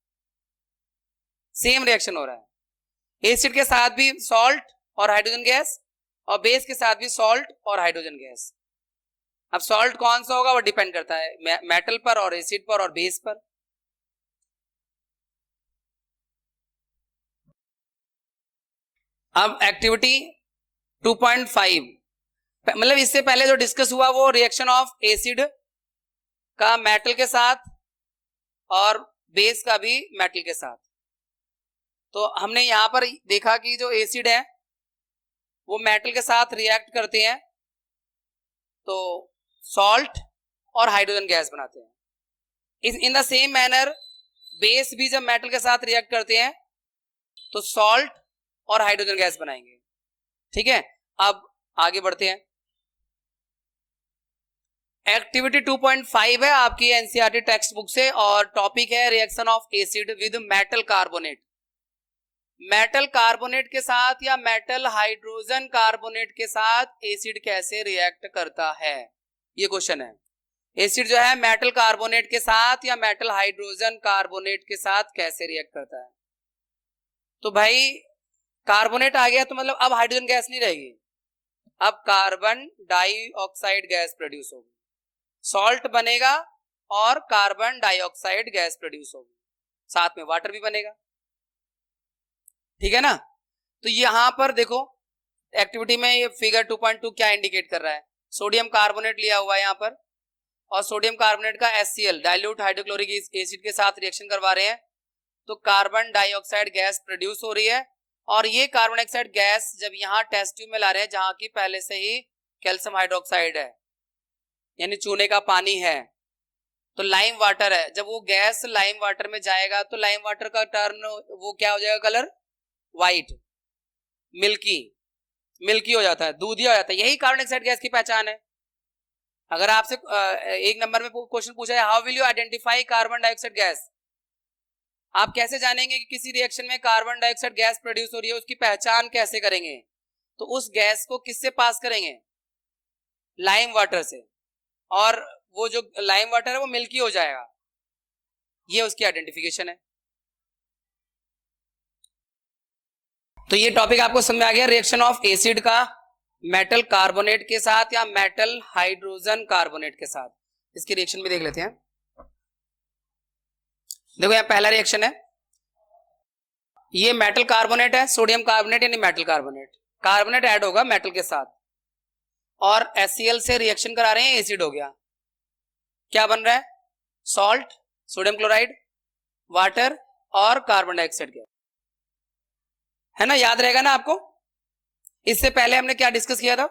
सेम रिएक्शन हो रहा है। एसिड के साथ भी सॉल्ट और हाइड्रोजन गैस और बेस के साथ भी सॉल्ट और हाइड्रोजन गैस। अब सॉल्ट कौन सा होगा वो डिपेंड करता है मेटल पर और एसिड पर और बेस पर। अब एक्टिविटी 2.5, मतलब इससे पहले जो डिस्कस हुआ वो रिएक्शन ऑफ एसिड का मेटल के साथ और बेस का भी मेटल के साथ। तो हमने यहां पर देखा कि जो एसिड है वो मेटल के साथ रिएक्ट करते हैं तो सॉल्ट और हाइड्रोजन गैस बनाते हैं। In the same manner base भी जब मेटल के साथ रिएक्ट करते हैं तो सॉल्ट और हाइड्रोजन गैस बनाएंगे। ठीक है, अब आगे बढ़ते हैं। एक्टिविटी 2.5 है आपकी एनसीईआरटी टेक्स्ट बुक से और टॉपिक है reaction of acid with metal carbonate. Metal carbonate के साथ या मेटल हाइड्रोजन कार्बोनेट के साथ एसिड कैसे रिएक्ट करता है, ये क्वेश्चन है। एसिड जो है मेटल कार्बोनेट के साथ या मेटल हाइड्रोजन कार्बोनेट के साथ कैसे रिएक्ट करता है। तो भाई कार्बोनेट आ गया तो मतलब अब हाइड्रोजन गैस नहीं रहेगी, अब कार्बन डाइऑक्साइड गैस प्रोड्यूस होगी, सॉल्ट बनेगा और कार्बन डाइऑक्साइड गैस प्रोड्यूस होगी, साथ में वाटर भी बनेगा। ठीक है ना। तो यहां पर देखो एक्टिविटी में ये फिगर 2.2 क्या इंडिकेट कर रहा है, सोडियम कार्बोनेट लिया हुआ है यहां पर और सोडियम कार्बोनेट का HCl डाइल्यूट हाइड्रोक्लोरिक एसिड के साथ रिएक्शन करवा रहे हैं तो कार्बन डाइऑक्साइड गैस प्रोड्यूस हो रही है। और ये कार्बन डाइऑक्साइड गैस जब यहाँ टेस्ट ट्यूब में ला रहे हैं जहां की पहले से ही कैल्शियम हाइड्रोक्साइड है यानी चूने का पानी है तो लाइम वाटर है, जब वो गैस लाइम वाटर में जाएगा तो लाइम वाटर का टर्न वो क्या हो जाएगा, कलर व्हाइट, मिल्की हो जाता है, दूधिया हो जाता है। यही कार्बन डाइऑक्साइड गैस की पहचान है। अगर आपसे एक नंबर में क्वेश्चन पूछा है how will you identify carbon dioxide gas, आप कैसे जानेंगे कि किसी रिएक्शन में कार्बन डाइऑक्साइड गैस प्रोड्यूस हो रही है, उसकी पहचान कैसे करेंगे, तो उस गैस को किससे पास करेंगे, लाइम वाटर से, और वो जो लाइम वाटर है वो मिल्की हो जाएगा, ये उसकी आइडेंटिफिकेशन है। तो ये टॉपिक आपको समझ में आ गया, रिएक्शन ऑफ एसिड का मेटल कार्बोनेट के साथ या मेटल हाइड्रोजन कार्बोनेट के साथ। इसकी रिएक्शन भी देख लेते हैं। देखो यहाँ पहला रिएक्शन है, ये मेटल कार्बोनेट है, सोडियम कार्बोनेट यानी मेटल कार्बोनेट, कार्बोनेट ऐड होगा मेटल के साथ और HCl से रिएक्शन करा रहे हैं, एसिड हो गया। क्या बन रहा है, सॉल्ट, सोडियम क्लोराइड, वाटर और कार्बन डाइऑक्साइड गैस, है ना, याद रहेगा ना आपको। इससे पहले हमने क्या डिस्कस किया था,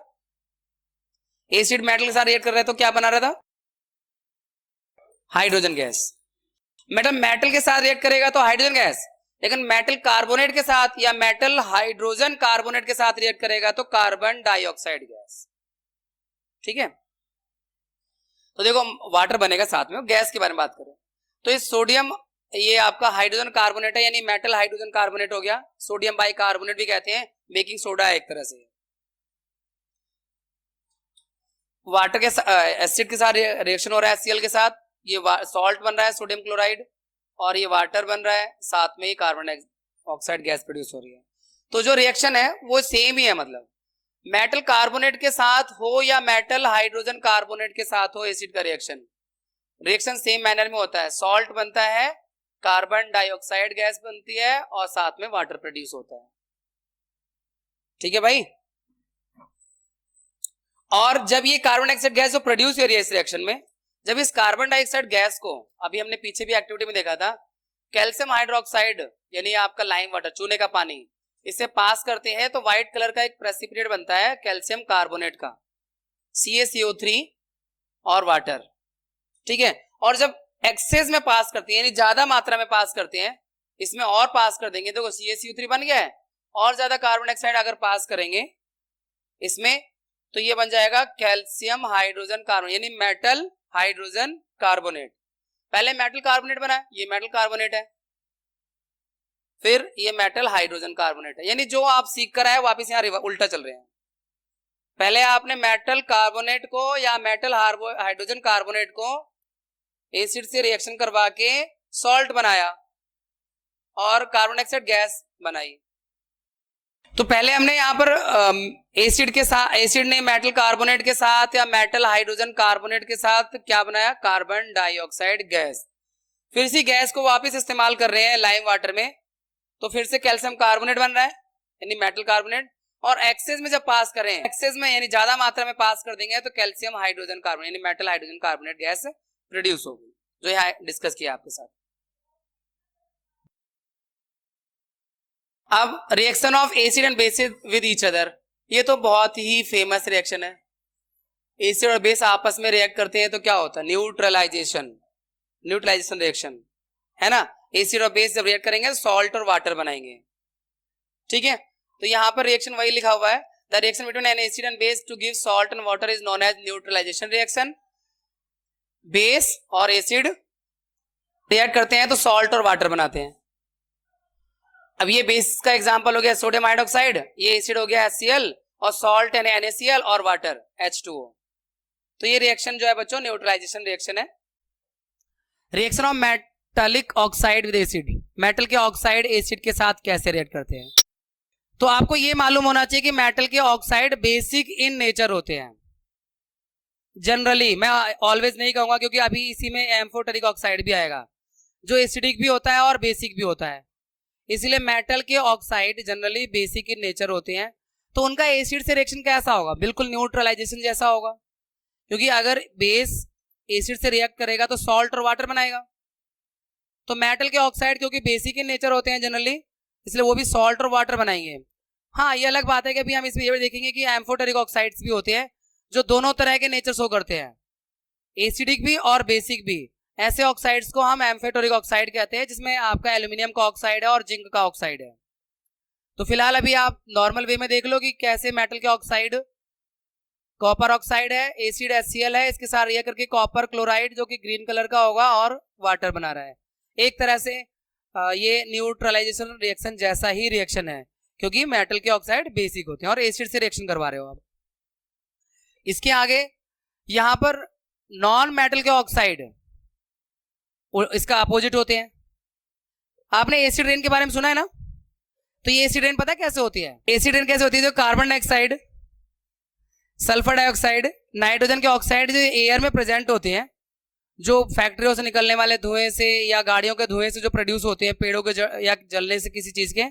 एसिड मेटल के साथ रिएक्ट कर रहे तो क्या बना रहा था, हाइड्रोजन गैस। मेटल के साथ रिएक्ट करेगा तो हाइड्रोजन गैस, लेकिन मेटल कार्बोनेट के साथ या मेटल हाइड्रोजन कार्बोनेट के साथ रिएक्ट करेगा तो कार्बन डाइऑक्साइड गैस। ठीक है, तो देखो वाटर बनेगा साथ में, गैस के बारे में बात करें तो ये सोडियम, ये आपका हाइड्रोजन कार्बोनेट है यानी मेटल हाइड्रोजन कार्बोनेट हो गया, सोडियम बाई कार्बोनेट भी कहते हैं, बेकिंग सोडा है एक तरह से। वाटर के एसिड के साथ रिएक्शन हो रहा है HCl के साथ, ये सॉल्ट बन रहा है सोडियम क्लोराइड और ये वाटर बन रहा है, साथ में ही कार्बन डाइऑक्साइड गैस प्रोड्यूस हो रही है। तो जो रिएक्शन है वो सेम ही है, मतलब मेटल कार्बोनेट के साथ हो या मेटल हाइड्रोजन कार्बोनेट के साथ हो एसिड का रिएक्शन सेम मैनर में होता है, सॉल्ट बनता है, कार्बन डाइऑक्साइड गैस बनती है और साथ में वाटर प्रोड्यूस होता है। ठीक है भाई। और जब ये कार्बन डाइऑक्साइड गैस जो प्रोड्यूस हो रही है इस रिएक्शन में, जब इस कार्बन डाइऑक्साइड गैस को, अभी हमने पीछे भी एक्टिविटी में देखा था, कैल्शियम हाइड्रोक्साइड यानी आपका लाइम वाटर, चूने का पानी, इसे पास करते हैं तो व्हाइट कलर का एक प्रेसिपिटेट बनता है कैल्शियम कार्बोनेट का, CaCO3 और वाटर। ठीक है, और जब एक्सेस में पास करते हैं यानी ज्यादा मात्रा में पास करते हैं, इसमें और पास कर देंगे, देखो CaCO3 बन गया है और ज्यादा कार्बन डाइऑक्साइड अगर पास करेंगे इसमें तो ये बन जाएगा कैल्शियम हाइड्रोजन कार्बोनेट यानी मेटल हाइड्रोजन कार्बोनेट। पहले मेटल कार्बोनेट बना है, ये मेटल कार्बोनेट है, फिर ये मेटल हाइड्रोजन कार्बोनेट है, यानी जो आप सीख कर आए वापिस यहाँ उल्टा चल रहे हैं। पहले आपने मेटल कार्बोनेट को या मेटल हाइड्रोजन कार्बोनेट को एसिड से रिएक्शन करवा के सॉल्ट बनाया और कार्बन डाइऑक्साइड गैस बनाई। तो पहले हमने यहाँ पर एसिड के साथ, एसिड ने मेटल कार्बोनेट के साथ या मेटल हाइड्रोजन कार्बोनेट के साथ क्या बनाया, कार्बन डाइऑक्साइड गैस। फिर इसी गैस को वापस इस्तेमाल कर रहे हैं लाइम वाटर में, तो फिर से कैल्शियम कार्बोनेट बन रहा है यानी मेटल कार्बोनेट, और एक्सेस में जब पास करें, एक्सेस में यानी ज्यादा मात्रा में पास कर देंगे तो कैल्शियम हाइड्रोजन कार्बोनेट यानी metal hydrogen carbonate gas produce होगी, जो यहाँ डिस्कस किया आपके साथ। अब reaction of acid and basis with each other, ये तो बहुत ही फेमस रिएक्शन है। एसिड और बेस आपस में रिएक्ट करते हैं तो क्या होता है? न्यूट्रलाइजेशन, न्यूट्रलाइजेशन रिएक्शन, है ना। एसिड और बेस जब रिएक्ट करेंगे सॉल्ट और वाटर बनाएंगे, ठीक है। तो यहाँ पर रिएक्शन वही लिखा हुआ है, the reaction between an acid and base to give salt and water is known as neutralisation reaction. Base और एसिड रिएक्ट करते हैं तो सॉल्ट और वाटर बनाते हैं। अब ये बेस का एग्जांपल हो गया सोडियम हाइड्रोक्साइड, ये एसिड हो गया HCl, और सॉल्ट यानी NaCl और वाटर H2O। तो ये रिएक्शन जो है बच्चों न्यूट्रलाइजेशन रिएक्शन है। Reaction of metallic oxide with acid, metal के ऑक्साइड एसिड के साथ कैसे रिएक्ट करते हैं? तो आपको ये मालूम होना चाहिए कि मेटल के ऑक्साइड बेसिक इन नेचर होते हैं जनरली। मैं ऑलवेज नहीं कहूंगा क्योंकि अभी इसी में एम्फोटेरिक ऑक्साइड भी आएगा जो एसिडिक भी होता है और बेसिक भी होता है। इसलिए मेटल के oxide generally basic in nature होते हैं। तो उनका एसिड से रिएक्शन कैसा होगा? बिल्कुल न्यूट्रलाइजेशन जैसा होगा, क्योंकि अगर बेस एसिड से रिएक्ट करेगा तो सॉल्ट और वाटर बनाएगा। तो मेटल के ऑक्साइड क्योंकि बेसिक इन नेचर होते हैं जनरली, इसलिए वो भी सॉल्ट और वाटर बनाएंगे। हाँ, ये अलग बात है कि अभी हम इसमें ये भी देखेंगे कि एम्फोटेरिक ऑक्साइड्स भी होते हैं जो दोनों तरह के नेचर शो करते हैं, एसिडिक भी और बेसिक भी। ऐसे ऑक्साइड्स को हम एम्फोटेरिक ऑक्साइड कहते हैं, जिसमें आपका एल्यूमिनियम का ऑक्साइड है और जिंक का ऑक्साइड है। तो फिलहाल अभी आप नॉर्मल वे में देख लो कि कैसे मेटल के ऑक्साइड, कॉपर ऑक्साइड है, एसिड HCl है, इसके साथ रिएक्ट करके कॉपर क्लोराइड जो कि ग्रीन कलर का होगा और वाटर बना रहा है। एक तरह से ये न्यूट्रलाइजेशन रिएक्शन जैसा ही रिएक्शन है, क्योंकि मेटल के ऑक्साइड बेसिक होते हैं और एसिड से रिएक्शन करवा रहे हो आप। इसके आगे यहां पर नॉन मेटल के ऑक्साइड इसका अपोजिट होते हैं। आपने एसिड रेन के बारे में सुना है ना? तो ये एसिड रेन पता है कैसे होती है? एसिड रेन कैसे होती है? जो carbon dioxide, sulphur dioxide, nitrogen के ऑक्साइड जो एयर में प्रेजेंट होते हैं, जो फैक्ट्रियों से निकलने वाले धुएं से या गाड़ियों के धुएं से जो प्रोड्यूस होते हैं, पेड़ों के या जलने से किसी चीज के,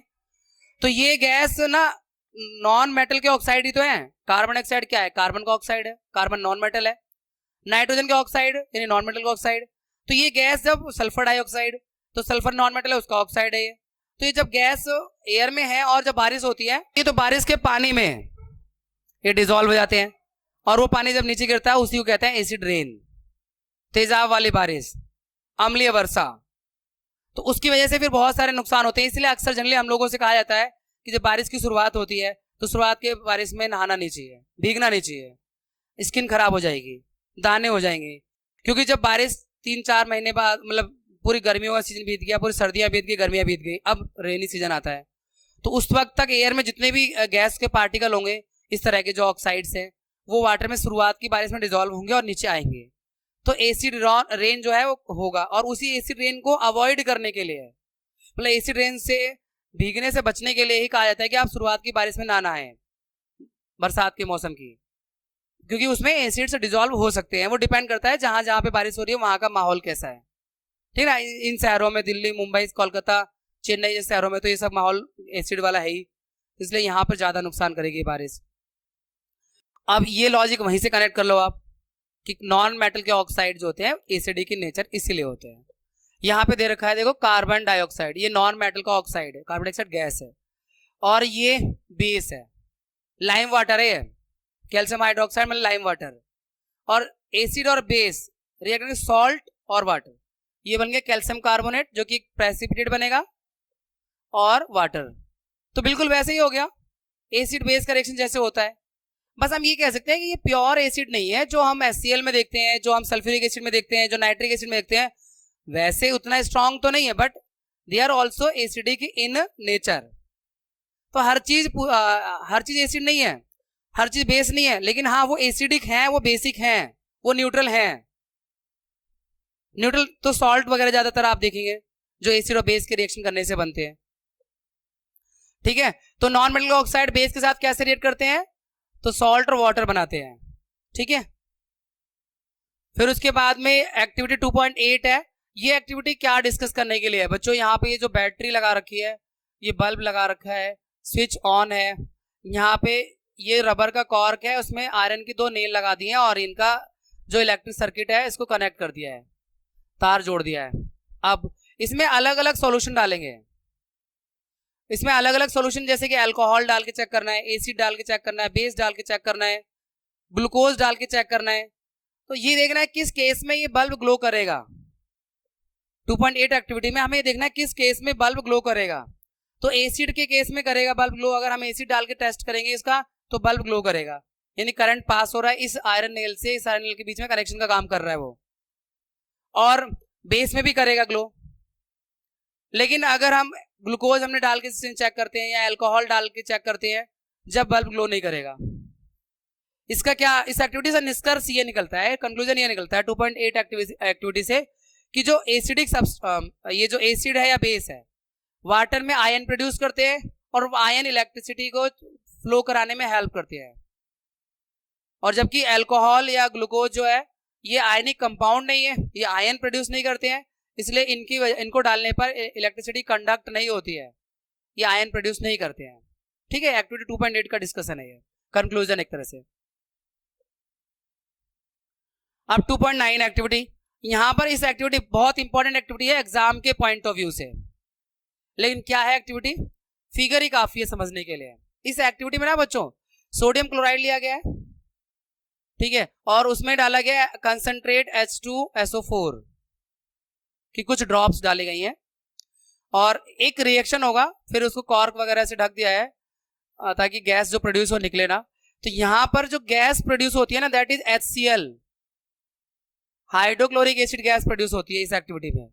तो ये गैस ना नॉन मेटल के ऑक्साइड ही तो है। कार्बन डाइऑक्साइड क्या है? कार्बन का ऑक्साइड है, कार्बन नॉन मेटल है। नाइट्रोजन के ऑक्साइड यानी नॉन मेटल का ऑक्साइड। तो ये गैस जब सल्फर डाइऑक्साइड, तो सल्फर नॉन मेटल है, उसका ऑक्साइड है ये। तो ये जब गैस एयर में है और जब बारिश होती है, ये तो बारिश के पानी में ये डिसॉल्व हो जाते हैं, और वो पानी जब नीचे गिरता है उसी को कहते हैं एसिड रेन, तेजाब वाली बारिश, अम्लीय वर्षा। तो उसकी वजह से फिर बहुत सारे नुकसान होते हैं। इसलिए अक्सर जनरली हम लोगों से कहा जाता है कि जब बारिश की शुरुआत होती है तो शुरुआत के बारिश में नहाना नहीं चाहिए, भीगना नहीं चाहिए, स्किन खराब हो जाएगी, दाने हो जाएंगे। क्योंकि जब बारिश 3-4 महीने बाद, मतलब पूरी गर्मियों का सीजन बीत गया, पूरी सर्दियां बीत गई, गर्मियां बीत गई, अब रेनी सीजन आता है, तो उस वक्त तक एयर में जितने भी गैस के पार्टिकल होंगे, इस तरह के जो ऑक्साइड्स हैं, वो वाटर में शुरुआत की बारिश में डिसॉल्व होंगे और नीचे आएंगे। तो एसिड रेन जो है वो होगा, और उसी एसिड रेन को अवॉइड करने के लिए, मतलब एसिड रेन से भीगने से बचने के लिए ही कहा जाता है कि आप शुरुआत की बारिश में ना नहाएं, बरसात के मौसम की, क्योंकि उसमें एसिड से डिसॉल्व हो सकते हैं। वो डिपेंड करता है जहां जहां पे बारिश हो रही है वहां का माहौल कैसा है, ठीक है ना। इन शहरों में, दिल्ली, मुंबई, कोलकाता, चेन्नई जैसे शहरों में तो ये सब माहौल एसिड वाला है ही, इसलिए यहाँ पर ज्यादा नुकसान करेगी बारिश। अब ये लॉजिक वहीं से कनेक्ट कर लो आप कि नॉन मेटल के ऑक्साइड जो होते हैं एसिडिक की नेचर इसीलिए होते हैं। यहाँ पे दे रखा है देखो, कार्बन डाइऑक्साइड, ये नॉन मेटल का ऑक्साइड है, कार्बन डाइऑक्साइड गैस है, और ये बेस है, लाइम वाटर है, कैल्शियम हाइड्रोक्साइड मतलब लाइम वाटर। और एसिड और बेस रिएक्ट करेंगे सॉल्ट और वाटर, ये बन गया कैल्शियम कार्बोनेट जो कि प्रेसिपिटेट बनेगा, और वाटर। तो बिल्कुल वैसे ही हो गया एसिड बेस का रिएक्शन जैसे होता है। बस हम ये कह सकते हैं कि ये प्योर एसिड नहीं है जो हम HCl में देखते हैं, जो हम सल्फ्यूरिक एसिड में देखते हैं, जो नाइट्रिक एसिड में देखते हैं, वैसे उतना स्ट्रांग तो नहीं है, but they are also acidic in nature. तो हर चीज एसिड नहीं है, हर चीज बेस नहीं है, लेकिन हाँ वो एसिडिक हैं, वो बेसिक हैं, वो न्यूट्रल हैं। न्यूट्रल तो सॉल्ट वगैरह ज्यादातर आप देखेंगे जो एसिड और बेस के रिएक्शन करने से बनते हैं, ठीक है। तो नॉन मेटल ऑक्साइड बेस के साथ कैसे रिएक्ट करते हैं? तो सॉल्ट और वाटर बनाते हैं, ठीक है। फिर उसके बाद में एक्टिविटी 2.8 है। ये एक्टिविटी क्या डिस्कस करने के लिए है बच्चों? यहाँ पे ये जो बैटरी लगा रखी है, ये बल्ब लगा रखा है, स्विच ऑन है, यहाँ पे ये रबर का कॉर्क है, उसमें आयरन की 2 नेल लगा दी है, और इनका जो इलेक्ट्रिक सर्किट है इसको कनेक्ट कर दिया है, तार जोड़ दिया है। अब इसमें अलग अलग सॉल्यूशन डालेंगे, इसमें अलग अलग सॉल्यूशन जैसे कि अल्कोहल डाल के चेक करना है, एसिड डाल के चेक करना है, बेस डाल के चेक करना है, ग्लूकोज डाल के चेक करना है। तो ये देखना है किस केस में ये बल्ब ग्लो करेगा। 2.8 एक्टिविटी में हमें देखना है किस केस में बल्ब ग्लो करेगा। तो एसिड के केस में करेगा बल्ब ग्लो, अगर हम एसिड डाल के टेस्ट करेंगे इसका तो बल्ब ग्लो करेगा, यानी करंट पास हो रहा है इस आयरन नेल से इस आयरन नेल के बीच में, कनेक्शन का काम कर रहा है वो। और बेस में भी करेगा ग्लो। लेकिन अगर हम ग्लूकोज हमने डाल के चेक करते हैं या अल्कोहल डाल के चेक करते हैं, जब बल्ब ग्लो नहीं करेगा। इसका क्या, इस एक्टिविटी से निष्कर्ष ये निकलता है, कंक्लूजन ये निकलता है 2.8 एक्टिविटी से कि जो एसिडिक ये जो एसिड है या बेस है वाटर में आयन प्रोड्यूस करते हैं और आयन इलेक्ट्रिसिटी को फ्लो कराने में हेल्प करते हैं। और जबकि अल्कोहल या ग्लूकोज जो है ये आयनिक कंपाउंड नहीं है, ये आयन प्रोड्यूस नहीं करते हैं, इसलिए इनको डालने पर इलेक्ट्रिसिटी कंडक्ट नहीं होती है, ये आयन प्रोड्यूस नहीं करते हैं। ठीक है, एक्टिविटी 2.8 का डिस्कशन है ये, कंक्लूजन एक तरह से। अब 2.9 एक्टिविटी, यहां पर इस एक्टिविटी बहुत इंपॉर्टेंट एक्टिविटी है एग्जाम के पॉइंट ऑफ व्यू से। लेकिन क्या है एक्टिविटी, फिगर ही काफी है समझने के लिए। इस एक्टिविटी में ना बच्चों सोडियम क्लोराइड लिया गया है, ठीक है, और उसमें डाला गया कंसंट्रेट H2SO4 की कुछ ड्रॉप्स डाली गई हैं और एक रिएक्शन होगा, फिर उसको कॉर्क वगैरह से ढक दिया है ताकि गैस जो प्रोड्यूस हो निकले ना। तो यहां पर जो गैस प्रोड्यूस होती है ना that is HCl, hydrochloric acid gas produce होती है इस एक्टिविटी में,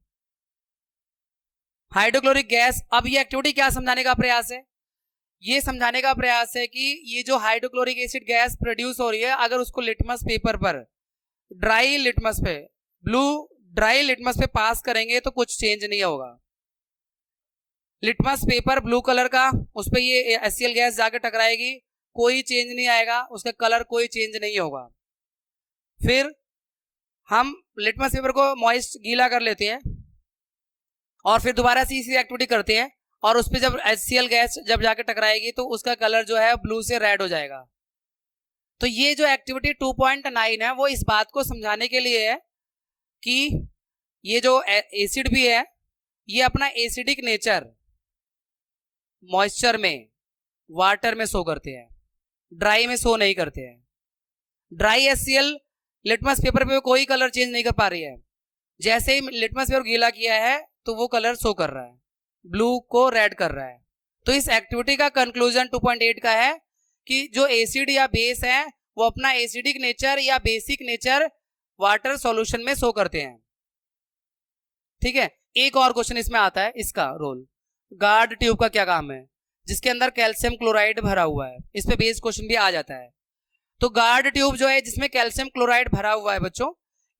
हाइड्रोक्लोरिक गैस। अब ये एक्टिविटी क्या समझाने का प्रयास है, ये समझाने का प्रयास है कि ये जो हाइड्रोक्लोरिक एसिड गैस प्रोड्यूस हो रही है, अगर उसको लिटमस पेपर पर ड्राई लिटमस पे ड्राई लिटमस पे पास करेंगे तो कुछ चेंज नहीं होगा। लिटमस पेपर ब्लू कलर का, उस पर ये HCl गैस जाके टकराएगी, कोई चेंज नहीं आएगा, उसका कलर कोई चेंज नहीं होगा। फिर हम लिटमस पेपर को मॉइस्ट गीला कर लेते हैं और फिर दोबारा से इसी एक्टिविटी करते हैं और उस पर जब HCl गैस जब जाके टकराएगी तो उसका कलर जो है ब्लू से रेड हो जाएगा। तो ये जो एक्टिविटी 2.9 है वो इस बात को समझाने के लिए है कि ये जो एसिड भी है ये अपना एसिडिक नेचर मॉइस्चर में, वाटर में शो करते हैं, ड्राई में शो नहीं करते हैं। ड्राई HCl लिटमस पेपर पे कोई कलर चेंज नहीं कर पा रही है, जैसे ही लिटमस पेपर गीला किया है तो वो कलर शो कर रहा है, ब्लू को रेड कर रहा है। तो इस एक्टिविटी का कंक्लूजन 2.8 का है कि जो एसिड या बेस है वो अपना एसिडिक नेचर या बेसिक नेचर वाटर सॉल्यूशन में शो करते हैं। ठीक है, एक और क्वेश्चन इसमें आता है, इसका रोल, गार्ड ट्यूब का क्या काम है, जिसके अंदर कैल्शियम क्लोराइड भरा हुआ है, इस पे बेस क्वेश्चन भी आ जाता है। तो गार्ड ट्यूब जो है जिसमें कैल्शियम क्लोराइड भरा हुआ है बच्चों,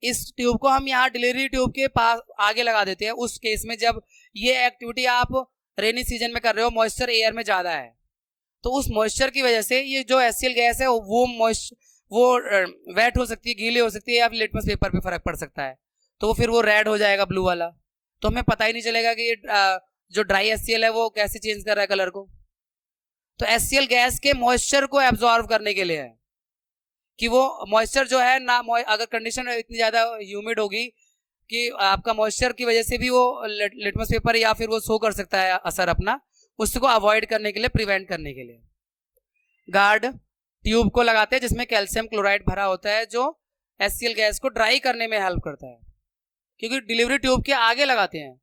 इस ट्यूब को हम यहाँ डिलीवरी ट्यूब के पास आगे लगा देते हैं उस केस में जब ये एक्टिविटी आप रेनी सीजन में कर रहे हो, मॉइस्चर एयर में ज्यादा है, तो उस मॉइस्चर की वजह से ये जो HCl गैस है वो वेट हो सकती है, गीली हो सकती है, या फिर लिटमस पेपर पे फर्क पड़ सकता है, तो वो फिर वो रेड हो जाएगा ब्लू वाला। तो हमें पता ही नहीं चलेगा कि ये जो ड्राई HCl है वो कैसे चेंज कर रहा है कलर को। तो HCl गैस के मॉइस्चर को एब्जॉर्व करने के लिए है कि वो मॉइस्चर जो है ना, अगर कंडीशन इतनी ज्यादा ह्यूमिड होगी कि आपका मॉइस्चर की वजह से भी वो लिटमस पेपर या फिर वो शो कर सकता है असर अपना, उसको अवॉइड करने के लिए, प्रिवेंट करने के लिए गार्ड ट्यूब को लगाते हैं जिसमें कैल्शियम क्लोराइड भरा होता है जो HCl गैस को ड्राई करने में हेल्प करता है, क्योंकि डिलीवरी ट्यूब के आगे लगाते हैं,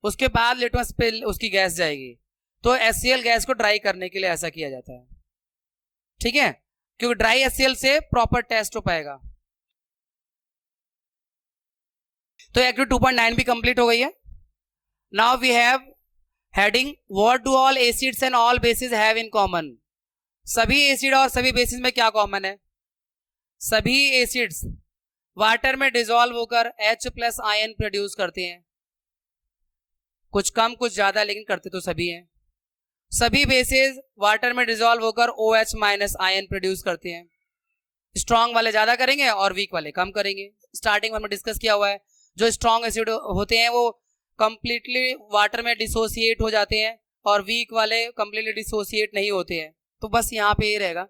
उसके बाद लिटमस पे उसकी गैस जाएगी, तो HCl गैस को ड्राई करने के लिए ऐसा किया जाता है। ठीक है, क्योंकि ड्राई HCl से प्रॉपर टेस्ट हो पाएगा। तो एक्टिविटी 2.9 भी कंप्लीट हो गई है। Now we have heading what do all acids and all bases have in common. सभी एसिड और सभी बेसिस में क्या कॉमन है, सभी एसिड्स वाटर में डिसॉल्व होकर H+ आयन प्रोड्यूस करते हैं, कुछ कम कुछ ज्यादा लेकिन करते तो सभी हैं। सभी बेसिस वाटर में डिसॉल्व होकर OH- आयन प्रोड्यूस करते हैं, स्ट्रॉन्ग वाले ज्यादा करेंगे और वीक वाले कम करेंगे। स्टार्टिंग में हमने डिस्कस किया हुआ है, जो स्ट्रॉन्ग एसिड होते हैं वो कंप्लीटली वाटर में डिसोसिएट हो जाते हैं और वीक वाले कंप्लीटली डिसोसिएट नहीं होते हैं, तो बस यहाँ पे ये रहेगा।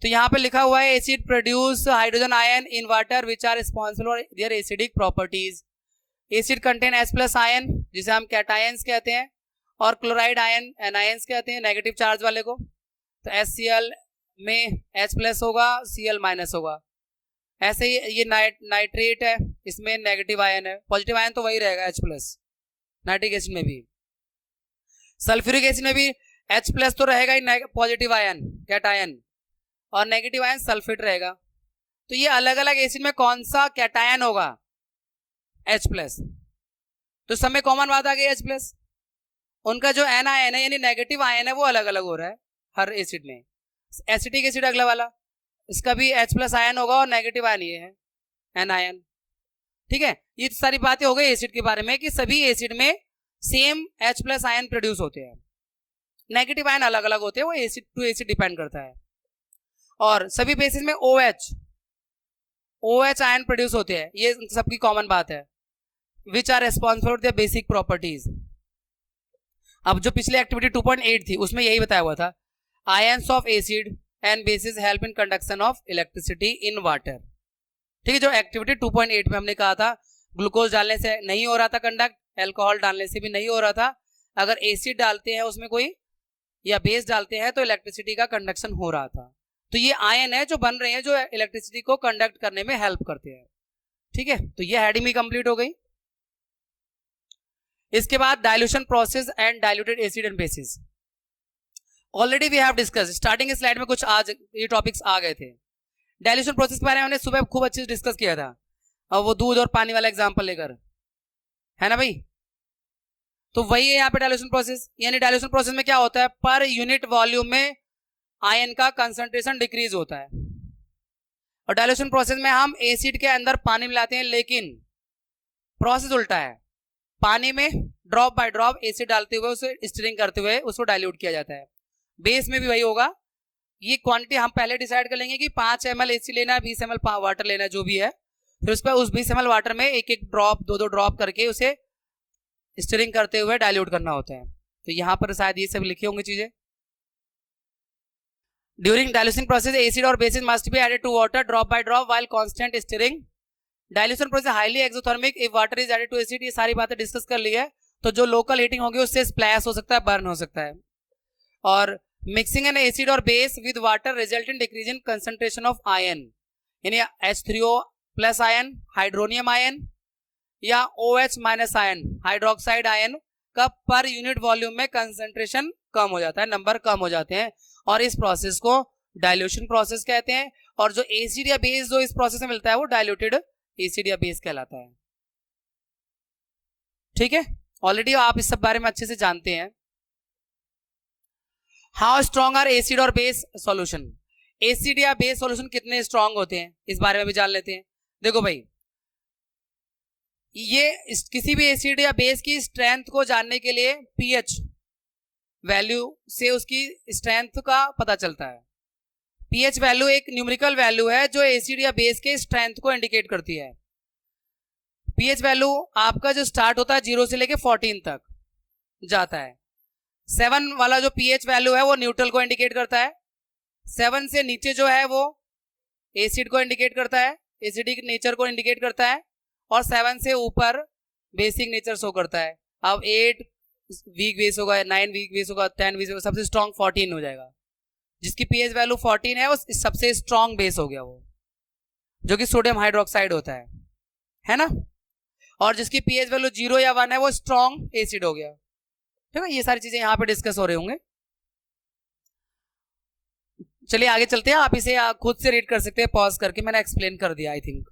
तो यहाँ पे लिखा हुआ है acid produce hydrogen ion in water which are responsible for their acidic properties. Acid contain H+ ion जिसे हम कैटायंस कहते हैं, और क्लोराइड आयन एनायंस कहते हैं नेगेटिव चार्ज वाले को। तो HCl में H प्लस होगा, Cl माइनस होगा। ऐसे ही ये नाइट्रेट है, इसमें नेगेटिव आयन है, पॉजिटिव आयन तो वही रहेगा H प्लस। नाइट्रिक एसिड में भी, सल्फ्यूरिक एसिड में भी H प्लस तो रहेगा ही पॉजिटिव आयन कैटायन, और नेगेटिव आयन सल्फेट रहेगा। तो ये अलग अलग एसिड में कौन सा कैटायन होगा, H प्लस। तो सब में कॉमन बात आ गई H प्लस। उनका जो एनायन है यानी नेगेटिव आयन है वो अलग अलग हो रहा है हर एसिड में। एसिटिक एसिड अगला वाला, इसका भी H प्लस आयन होगा और नेगेटिव आयन ये है एनायन। ठीक है, ये सारी बातें हो गई एसिड के बारे में कि सभी एसिड में same H plus ion produce होते हैं, नेगेटिव आयन अलग अलग होते हैं, वो एसिड टू एसिड डिपेंड करता है। और सभी बेसिस में OH आयन प्रोड्यूस होते हैं, ये सबकी कॉमन बात है। Which are responsible for their basic properties. अब जो पिछले एक्टिविटी 2.8 थी उसमें यही बताया हुआ था, ions of acid and basis help in conduction of electricity in water. ठीक है, जो एक्टिविटी 2.8 में हमने कहा था ग्लूकोज डालने से नहीं हो रहा था कंडक्ट, अल्कोहल डालने से भी नहीं हो रहा था, अगर एसिड डालते हैं उसमें कोई या बेस डालते हैं तो इलेक्ट्रिसिटी का कंडक्शन हो रहा था। तो ये आयन है जो बन रहे हैं जो इलेक्ट्रिसिटी को कंडक्ट करने में हेल्प करते हैं। ठीक है, तो ये हेडिंग भी कंप्लीट हो गई। इसके बाद dilution process and diluted acid and bases. Already we have discuss, starting slide में कुछ आज ये टॉपिक्स आ गए थे। डाइल्यूशन प्रोसेस के बारे में हमने सुबह खूब अच्छे से डिस्कस किया था, और वो दूध और पानी वाला एग्जांपल लेकर, है ना भाई। तो वही है यहाँ पे डाइल्यूशन प्रोसेस। यानी डाइल्यूशन प्रोसेस में क्या होता है, पर यूनिट वॉल्यूम में आयन का कंसंट्रेशन डिक्रीज होता है। और डाइल्यूशन प्रोसेस में हम एसिड के अंदर पानी मिलाते हैं, लेकिन प्रोसेस उल्टा है, पानी में ड्रॉप बाय ड्रॉप एसिड डालते हुए उसे स्टिरिंग करते हुए उसको डाइल्यूट किया जाता है। बेस में भी वही होगा। ये क्वांटिटी हम पहले डिसाइड कर लेंगे कि 5 ml एसिड लेना है, 20 ml वाटर लेना है, जो भी है। फिर उस पर उस 20 ml वाटर में एक एक ड्रॉप, दो ड्रॉप करके उसे स्टिरिंग करते हुए डाइल्यूट करना होता है। तो यहाँ पर शायद ये सब लिखी होंगी चीजें। ड्यूरिंग डाइल्यूशन प्रोसेस एसिड और bases must be added to water drop by drop while constant stirring. Dilution process highly exothermic if water is added to acid. ये सारी बातें डिस्कस कर ली है। तो जो लोकल हीटिंग होगी उससे स्प्लैश हो सकता है, बर्न हो सकता है। और मिक्सिंग एन एसिड और base with water result in decrease in concentration of ion, यानी H3O plus ion, hydronium ion या OH minus ion, hydroxide ion का पर यूनिट वॉल्यूम में कंसंट्रेशन कम हो जाता है, नंबर कम हो जाते हैं, और इस प्रोसेस को डाइल्यूशन प्रोसेस कहते हैं। और जो एसिड या बेस जो इस प्रोसेस में मिलता है वो डाइल्यूटेड एसिड या बेस कहलाता है। ठीक है, ऑलरेडी आप इस सब बारे में अच्छे से जानते हैं। हाउ स्ट्रॉन्ग आर एसिड और बेस सॉल्यूशन। एसिड या बेस सॉल्यूशन कितने स्ट्रॉन्ग होते हैं इस बारे में भी जान लेते हैं। देखो भाई, ये किसी भी एसिड या बेस की स्ट्रेंथ को जानने के लिए पीएच वैल्यू से उसकी स्ट्रेंथ का पता चलता है। पीएच वैल्यू एक न्यूमेरिकल वैल्यू है जो एसिड या बेस के स्ट्रेंथ को इंडिकेट करती है। पीएच वैल्यू आपका जो स्टार्ट होता है 0 से लेके 14 तक जाता है। 7 वाला जो पीएच वैल्यू है वो न्यूट्रल को इंडिकेट करता है। 7 से नीचे जो है वो एसिड को इंडिकेट करता है, एसिडिक नेचर को इंडिकेट करता है, और 7 से ऊपर बेसिक नेचर शो करता है। अब 8 वीक बेस होगा, 9 वीक बेस होगा, 10 वीक होगा, सबसे स्ट्रॉन्ग 14 हो जाएगा। जिसकी पीएच वैल्यू 14 है वो सबसे स्ट्रॉन्ग बेस हो गया वो, जो कि सोडियम हाइड्रोक्साइड होता है ना। और जिसकी पीएच वैल्यू 0 या 1 है वो स्ट्रॉन्ग एसिड हो गया। ठीक है, ये सारी चीजें यहाँ पे डिस्कस हो रहे होंगे। चलिए आगे चलते हैं, आप इसे खुद से रीड कर सकते हैं पॉज करके, मैंने एक्सप्लेन कर दिया आई थिंक।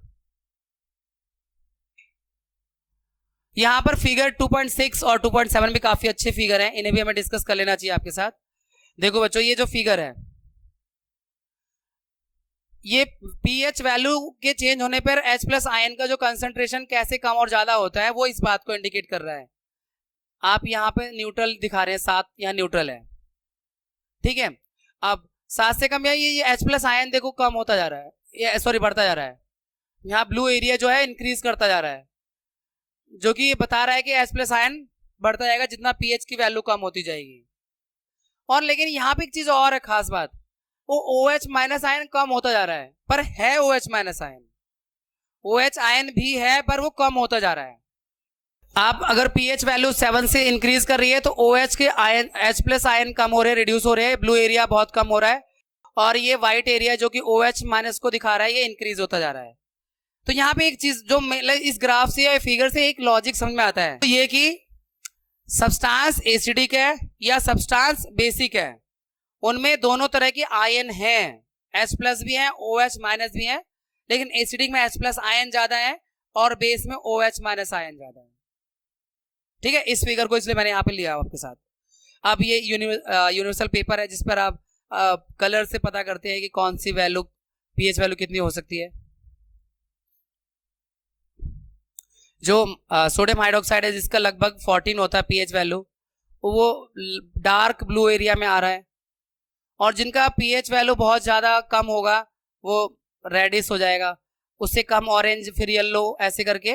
यहाँ पर फिगर 2.6 और 2.7 भी काफी अच्छे फिगर हैं, इन्हें भी हमें डिस्कस कर लेना चाहिए आपके साथ। देखो बच्चों, ये जो फिगर है ये पीएच वैल्यू के चेंज होने पर H प्लस आयन का जो कंसंट्रेशन कैसे कम और ज्यादा होता है वो इस बात को इंडिकेट कर रहा है। आप यहाँ पे न्यूट्रल दिखा रहे हैं, 7 यहाँ न्यूट्रल है। ठीक है, अब 7 से कम या ये H प्लस आयन देखो कम होता जा रहा है, ये सॉरी बढ़ता जा रहा है। यहाँ ब्लू एरिया जो है इंक्रीज करता जा रहा है, जो कि ये बता रहा है कि H प्लस आयन बढ़ता जाएगा जितना पीएच की वैल्यू कम होती जाएगी। और लेकिन यहाँ पे एक चीज और है खास बात, वो OH माइनस आयन कम होता जा रहा है, पर है OH minus ion, OH ion भी है पर वो कम होता जा रहा है। आप अगर पीएच वैल्यू 7 से इंक्रीज कर रही है तो OH के आयन H प्लस आयन कम हो रहे हैं, रिड्यूस हो रहे हैं, ब्लू एरिया बहुत कम हो रहा है, और ये व्हाइट एरिया जो कि OH माइनस को दिखा रहा है ये इंक्रीज होता जा रहा है। तो यहाँ पे एक चीज जो इस ग्राफ से या फिगर से एक लॉजिक समझ में आता है, तो ये कि सब्सटेंस एसिडिक है या सब्सटेंस बेसिक है, उनमें दोनों तरह के आयन हैं, H प्लस भी है, OH माइनस भी है, लेकिन एसिडिक में H प्लस आयन ज्यादा है और बेस में OH माइनस आयन ज्यादा है। ठीक है, इस फिगर को इसलिए मैंने यहाँ पे लिया आपके साथ। अब ये यूनिवर्सल पेपर है जिस पर आप कलर से पता करते हैं कि कौन सी वैल्यू पीएच वैल्यू कितनी हो सकती है। जो सोडियम हाइड्रोक्साइड है जिसका लगभग 14 होता है पीएच वैल्यू, वो डार्क ब्लू एरिया में आ रहा है, और जिनका पीएच वैल्यू बहुत ज़्यादा कम होगा वो रेडिश हो जाएगा, उससे कम ऑरेंज, फिर येलो, ऐसे करके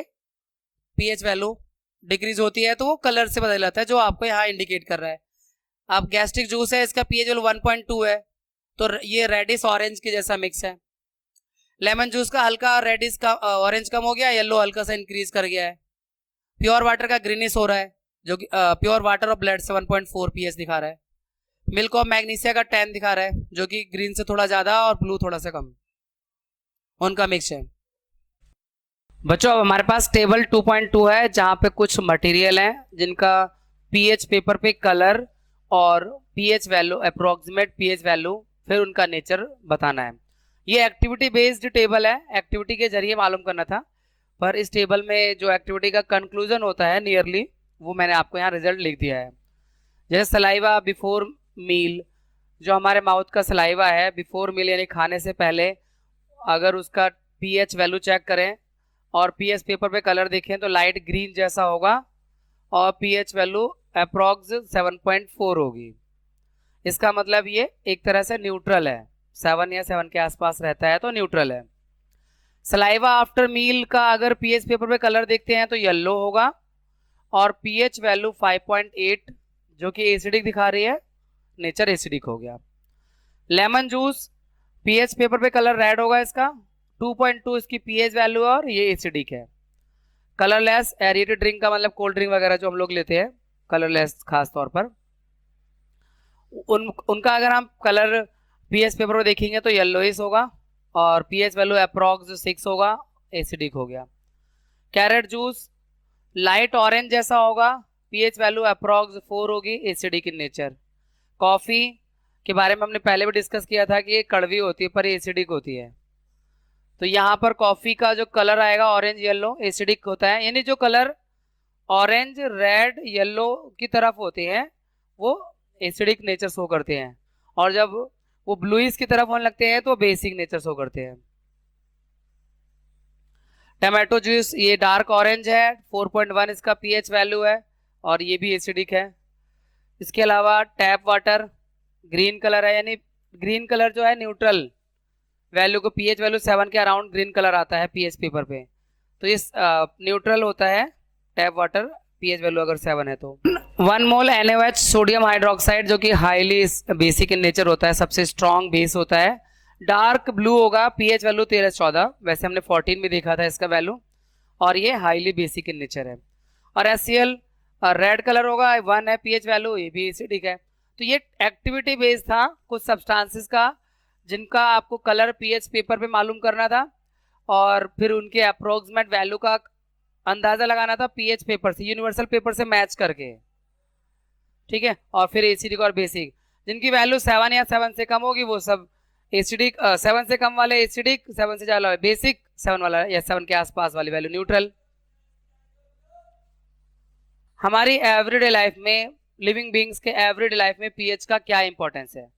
पीएच वैल्यू डिक्रीज होती है, तो वो कलर से पता चलता है जो आपको यहाँ इंडिकेट कर रहा है। अब गैस्ट्रिक जूस है, इसका पीएच वैल्यू 1.2 है, तो ये रेडिश ऑरेंज के जैसा मिक्स है। लेमन जूस का हल्का रेडिश का ऑरेंज कम हो गया, येलो हल्का सा इंक्रीज कर गया है। प्योर वाटर का ग्रीनिश हो रहा है, जो कि प्योर वाटर ऑफ ब्लड से 1.4 पीएच दिखा रहा है। मिल्क ऑफ मैग्नीशिया का 10 दिखा रहा है, जो कि ग्रीन से थोड़ा ज्यादा और ब्लू थोड़ा सा कम, उनका मिक्स है। बच्चों अब हमारे पास टेबल 2.2 है, जहां पे कुछ मटेरियल हैं जिनका पीएच पेपर पे कलर और pH value, approximate pH value, फिर उनका नेचर बताना है। ये एक्टिविटी बेस्ड टेबल है, एक्टिविटी के जरिए मालूम करना था, पर इस टेबल में जो एक्टिविटी का कंक्लूजन होता है नियरली, वो मैंने आपको यहाँ रिजल्ट लिख दिया है। जैसे सलाइवा बिफोर मील, जो हमारे माउथ का सलाइवा है बिफोर मील यानी खाने से पहले, अगर उसका पीएच वैल्यू चेक करें और पीएच पेपर पे कलर देखें तो लाइट ग्रीन जैसा होगा और पीएच वैल्यू अप्रॉक्स 7.4 होगी। इसका मतलब ये एक तरह से न्यूट्रल है, 7 या 7 के आसपास रहता है तो न्यूट्रल है। सलाइवा आफ्टर मील का अगर पीएच पेपर पे कलर देखते हैं तो येलो होगा और पीएच वैल्यू 5.8 जो कि एसिडिक दिखा रही है, नेचर एसिडिक हो गया। लेमन जूस पीएच पेपर पे कलर रेड होगा, इसका 2.2 इसकी पीएच वैल्यू और ये एसिडिक है। कलरलेस एरिएटेड ड्रिंक का मतलब कोल्ड ड्रिंक वगैरह जो हम लोग लेते हैं कलरलेस खास तौर पर, उनका अगर हम कलर पीएच पेपर पर देखेंगे तो येलोइश होगा और पीएच वैल्यू अप्रॉक्स 6 होगा, एसिडिक हो गया। कैरेट जूस लाइट ऑरेंज जैसा होगा, पीएच वैल्यू अप्रॉक्स 4 होगी, एसिडिक इन नेचर। कॉफ़ी के बारे में हमने पहले भी डिस्कस किया था कि ये कड़वी होती है पर एसिडिक होती है, तो यहाँ पर कॉफ़ी का जो कलर आएगा ऑरेंज येलो, एसिडिक होता है, यानी जो कलर ऑरेंज रेड येलो की तरफ होते हैं वो एसिडिक नेचर शो करते हैं, और जब वो ब्लूइश की तरफ होने लगते हैं तो बेसिक नेचर शो करते हैं। टमाटो जूस ये डार्क ऑरेंज है, 4.1 इसका पीएच वैल्यू है और ये भी एसिडिक है। इसके अलावा टैप वाटर ग्रीन कलर है, यानी ग्रीन कलर जो है न्यूट्रल वैल्यू को, पीएच वैल्यू 7 के अराउंड ग्रीन कलर आता है पीएच पेपर पे, तो इस न्यूट्रल होता है टैप वाटर, पीएच वैल्यू अगर 7 है तो। 1 मोल NaOH सोडियम हाइड्रोक्साइड जो कि हाईली बेसिक इन नेचर होता है, सबसे स्ट्रॉन्ग बेस होता है, डार्क ब्लू होगा, पीएच वैल्यू 13-14, वैसे हमने 14 भी देखा था इसका वैल्यू, और ये हाईली बेसिक इन नेचर है। और HCl रेड कलर होगा, 1 है पीएच वैल्यू, ये भी एसिडिक है। तो ये एक्टिविटी बेस्ड था, कुछ सब्सटेंसेस का जिनका आपको कलर पीएच पेपर पे मालूम करना था और फिर उनके अप्रोक्सीमेट वैल्यू का अंदाजा लगाना था पीएच पेपर से, यूनिवर्सल पेपर से मैच करके, ठीक है। और फिर एसिडिक और बेसिक, जिनकी वैल्यू 7 या 7 से कम होगी वो सब एसिडिक, 7 से कम वाले एसिडिक, 7 से ज्यादा बेसिक, 7 वाला या 7 के आसपास वाली वैल्यू न्यूट्रल। हमारी एवरीडे लाइफ में, लिविंग बींग्स के एवरीडे लाइफ में पीएच का क्या इंपॉर्टेंस है?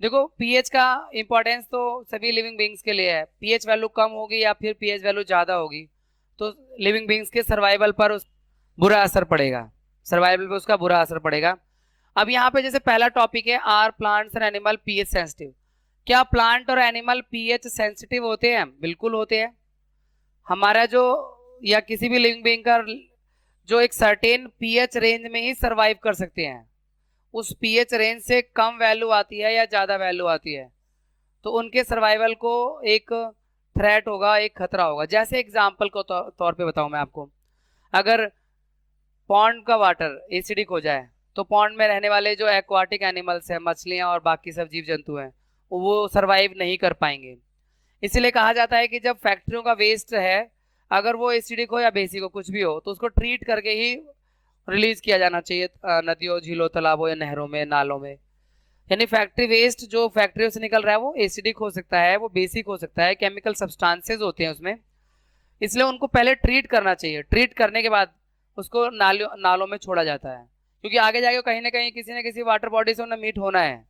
देखो पीएच का इंपॉर्टेंस तो सभी लिविंग बींग्स के लिए है, पीएच वैल्यू कम होगी या फिर पीएच वैल्यू ज़्यादा होगी तो लिविंग बींग्स के सर्वाइवल पर बुरा असर पड़ेगा, सर्वाइवल पर उसका बुरा असर पड़ेगा। अब यहाँ पे जैसे पहला टॉपिक है, are plants and animal pH sensitive. क्या प्लांट और एनिमल पीएच सेंसिटिव होते हैं? बिल्कुल होते हैं। हमारा जो या किसी भी लिविंग बींग का जो एक सर्टेन पीएच रेंज में ही सर्वाइव कर सकते हैं, उस पीएच रेंज से कम वैल्यू आती है या ज़्यादा वैल्यू आती है तो उनके सर्वाइवल को एक थ्रेट होगा, एक खतरा होगा। जैसे एग्जाम्पल को तौर पे बताऊं मैं आपको, अगर पॉन्ड का वाटर एसिडिक हो जाए तो पॉन्ड में रहने वाले जो एक्वाटिक एनिमल्स हैं, मछलियां और बाकी सब जीव जंतु हैं, वो सरवाइव नहीं कर पाएंगे। इसीलिए कहा जाता है कि जब फैक्ट्रियों का वेस्ट है, अगर वो एसिडिक हो या बेसिक हो कुछ भी हो, तो उसको ट्रीट करके ही रिलीज किया जाना चाहिए नदियों, झीलों, तालाबों या नहरों में, नालों में। यानी फैक्ट्री वेस्ट जो फैक्ट्रियों से निकल रहा है वो एसिडिक हो सकता है, वो बेसिक हो सकता है, केमिकल सब्सटेंसेस होते हैं उसमें, इसलिए उनको पहले ट्रीट करना चाहिए। ट्रीट करने के बाद उसको नालों में छोड़ा जाता है, क्योंकि आगे जाके कहीं ना कहीं किसी न किसी वाटर बॉडी से उन्हें मीट होना है,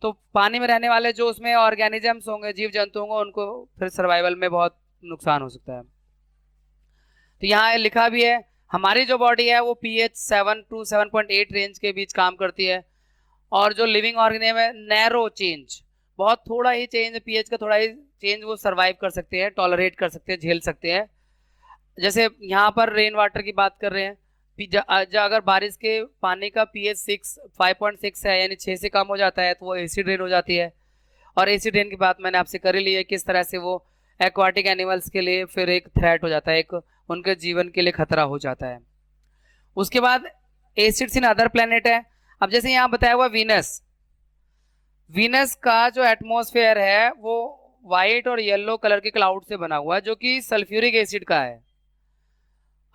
तो पानी में रहने वाले जो उसमें ऑर्गेनिजम्स होंगे, जीव जंतु होंगे, उनको फिर सर्वाइवल में बहुत नुकसान हो सकता है। तो यहाँ लिखा भी है हमारी जो बॉडी है वो pH 7 to 7.8 रेंज के बीच काम करती है, और जो लिविंग ऑर्गेनिज्म है नैरो चेंज, बहुत थोड़ा ही चेंज, pH का थोड़ा ही चेंज वो सरवाइव कर सकते हैं, टॉलरेट कर सकते हैं, झेल सकते हैं। जैसे यहाँ पर रेन वाटर की बात कर रहे हैं, अगर बारिश के पानी का pH 5.6 है, यानी 6 से कम हो जाता है, तो वो एसिड रेन हो जाती है। और एसिड रेन की बात मैंने आपसे कर ही ली है, किस तरह से वो एक्वाटिक एनिमल्स के लिए फिर एक थ्रेट हो जाता है, एक उनके जीवन के लिए खतरा हो जाता है। उसके बाद एसिड्स इन अदर प्लेनेट है। अब जैसे यहाँ बताया हुआ वीनस, वीनस का जो एटमॉस्फेयर है वो व्हाइट और येलो कलर के क्लाउड से बना हुआ है, जो कि सल्फ्यूरिक एसिड का है।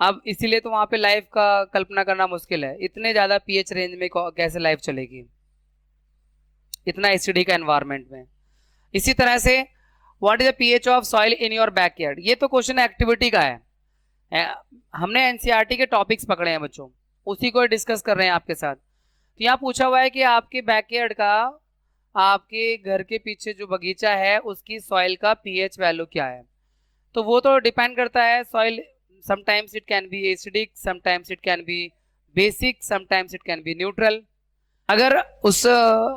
अब इसीलिए तो वहां पे लाइफ का कल्पना करना मुश्किल है, इतने ज्यादा pH रेंज में कैसे लाइफ चलेगी, इतना एसिडिक एनवायरनमेंट में। इसी तरह से what is the pH of soil in your backyard, ये तो क्वेश्चन एक्टिविटी का है। हमने एनसीईआरटी के टॉपिक्स पकड़े हैं बच्चों, उसी को डिस्कस कर रहे हैं आपके साथ। तो यहाँ पूछा हुआ है कि आपके बैकयार्ड का, आपके घर के पीछे जो बगीचा है उसकी सॉइल का pH वैल्यू क्या है। तो वो तो डिपेंड करता है, soil sometimes it can be acidic, sometimes it can be basic, sometimes it can be neutral. अगर उस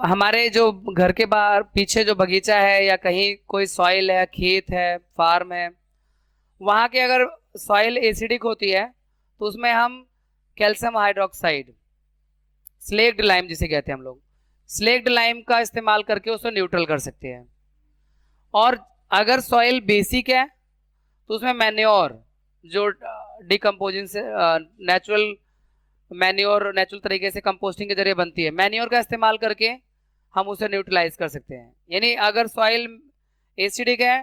हमारे जो घर के बाहर पीछे जो बगीचा है या कहीं कोई सॉइल है, खेत है, फार्म है, वहाँ के अगर सॉइल एसिडिक होती है तो उसमें हम कैल्शियम हाइड्रोक्साइड, स्लेक्ड लाइम जिसे कहते हैं हम लोग, स्लेक्ड लाइम का इस्तेमाल करके उसको न्यूट्रल कर सकते हैं। और अगर सॉइल बेसिक है तो उसमें मैन्योर, जो डिकम्पोजिंग से नेचुरल मैन्योर, नेचुरल तरीके से कंपोस्टिंग के जरिए बनती है, मैन्योर का इस्तेमाल करके हम उसे न्यूट्रलाइज कर सकते हैं। यानी अगर सॉइल एसिडिक है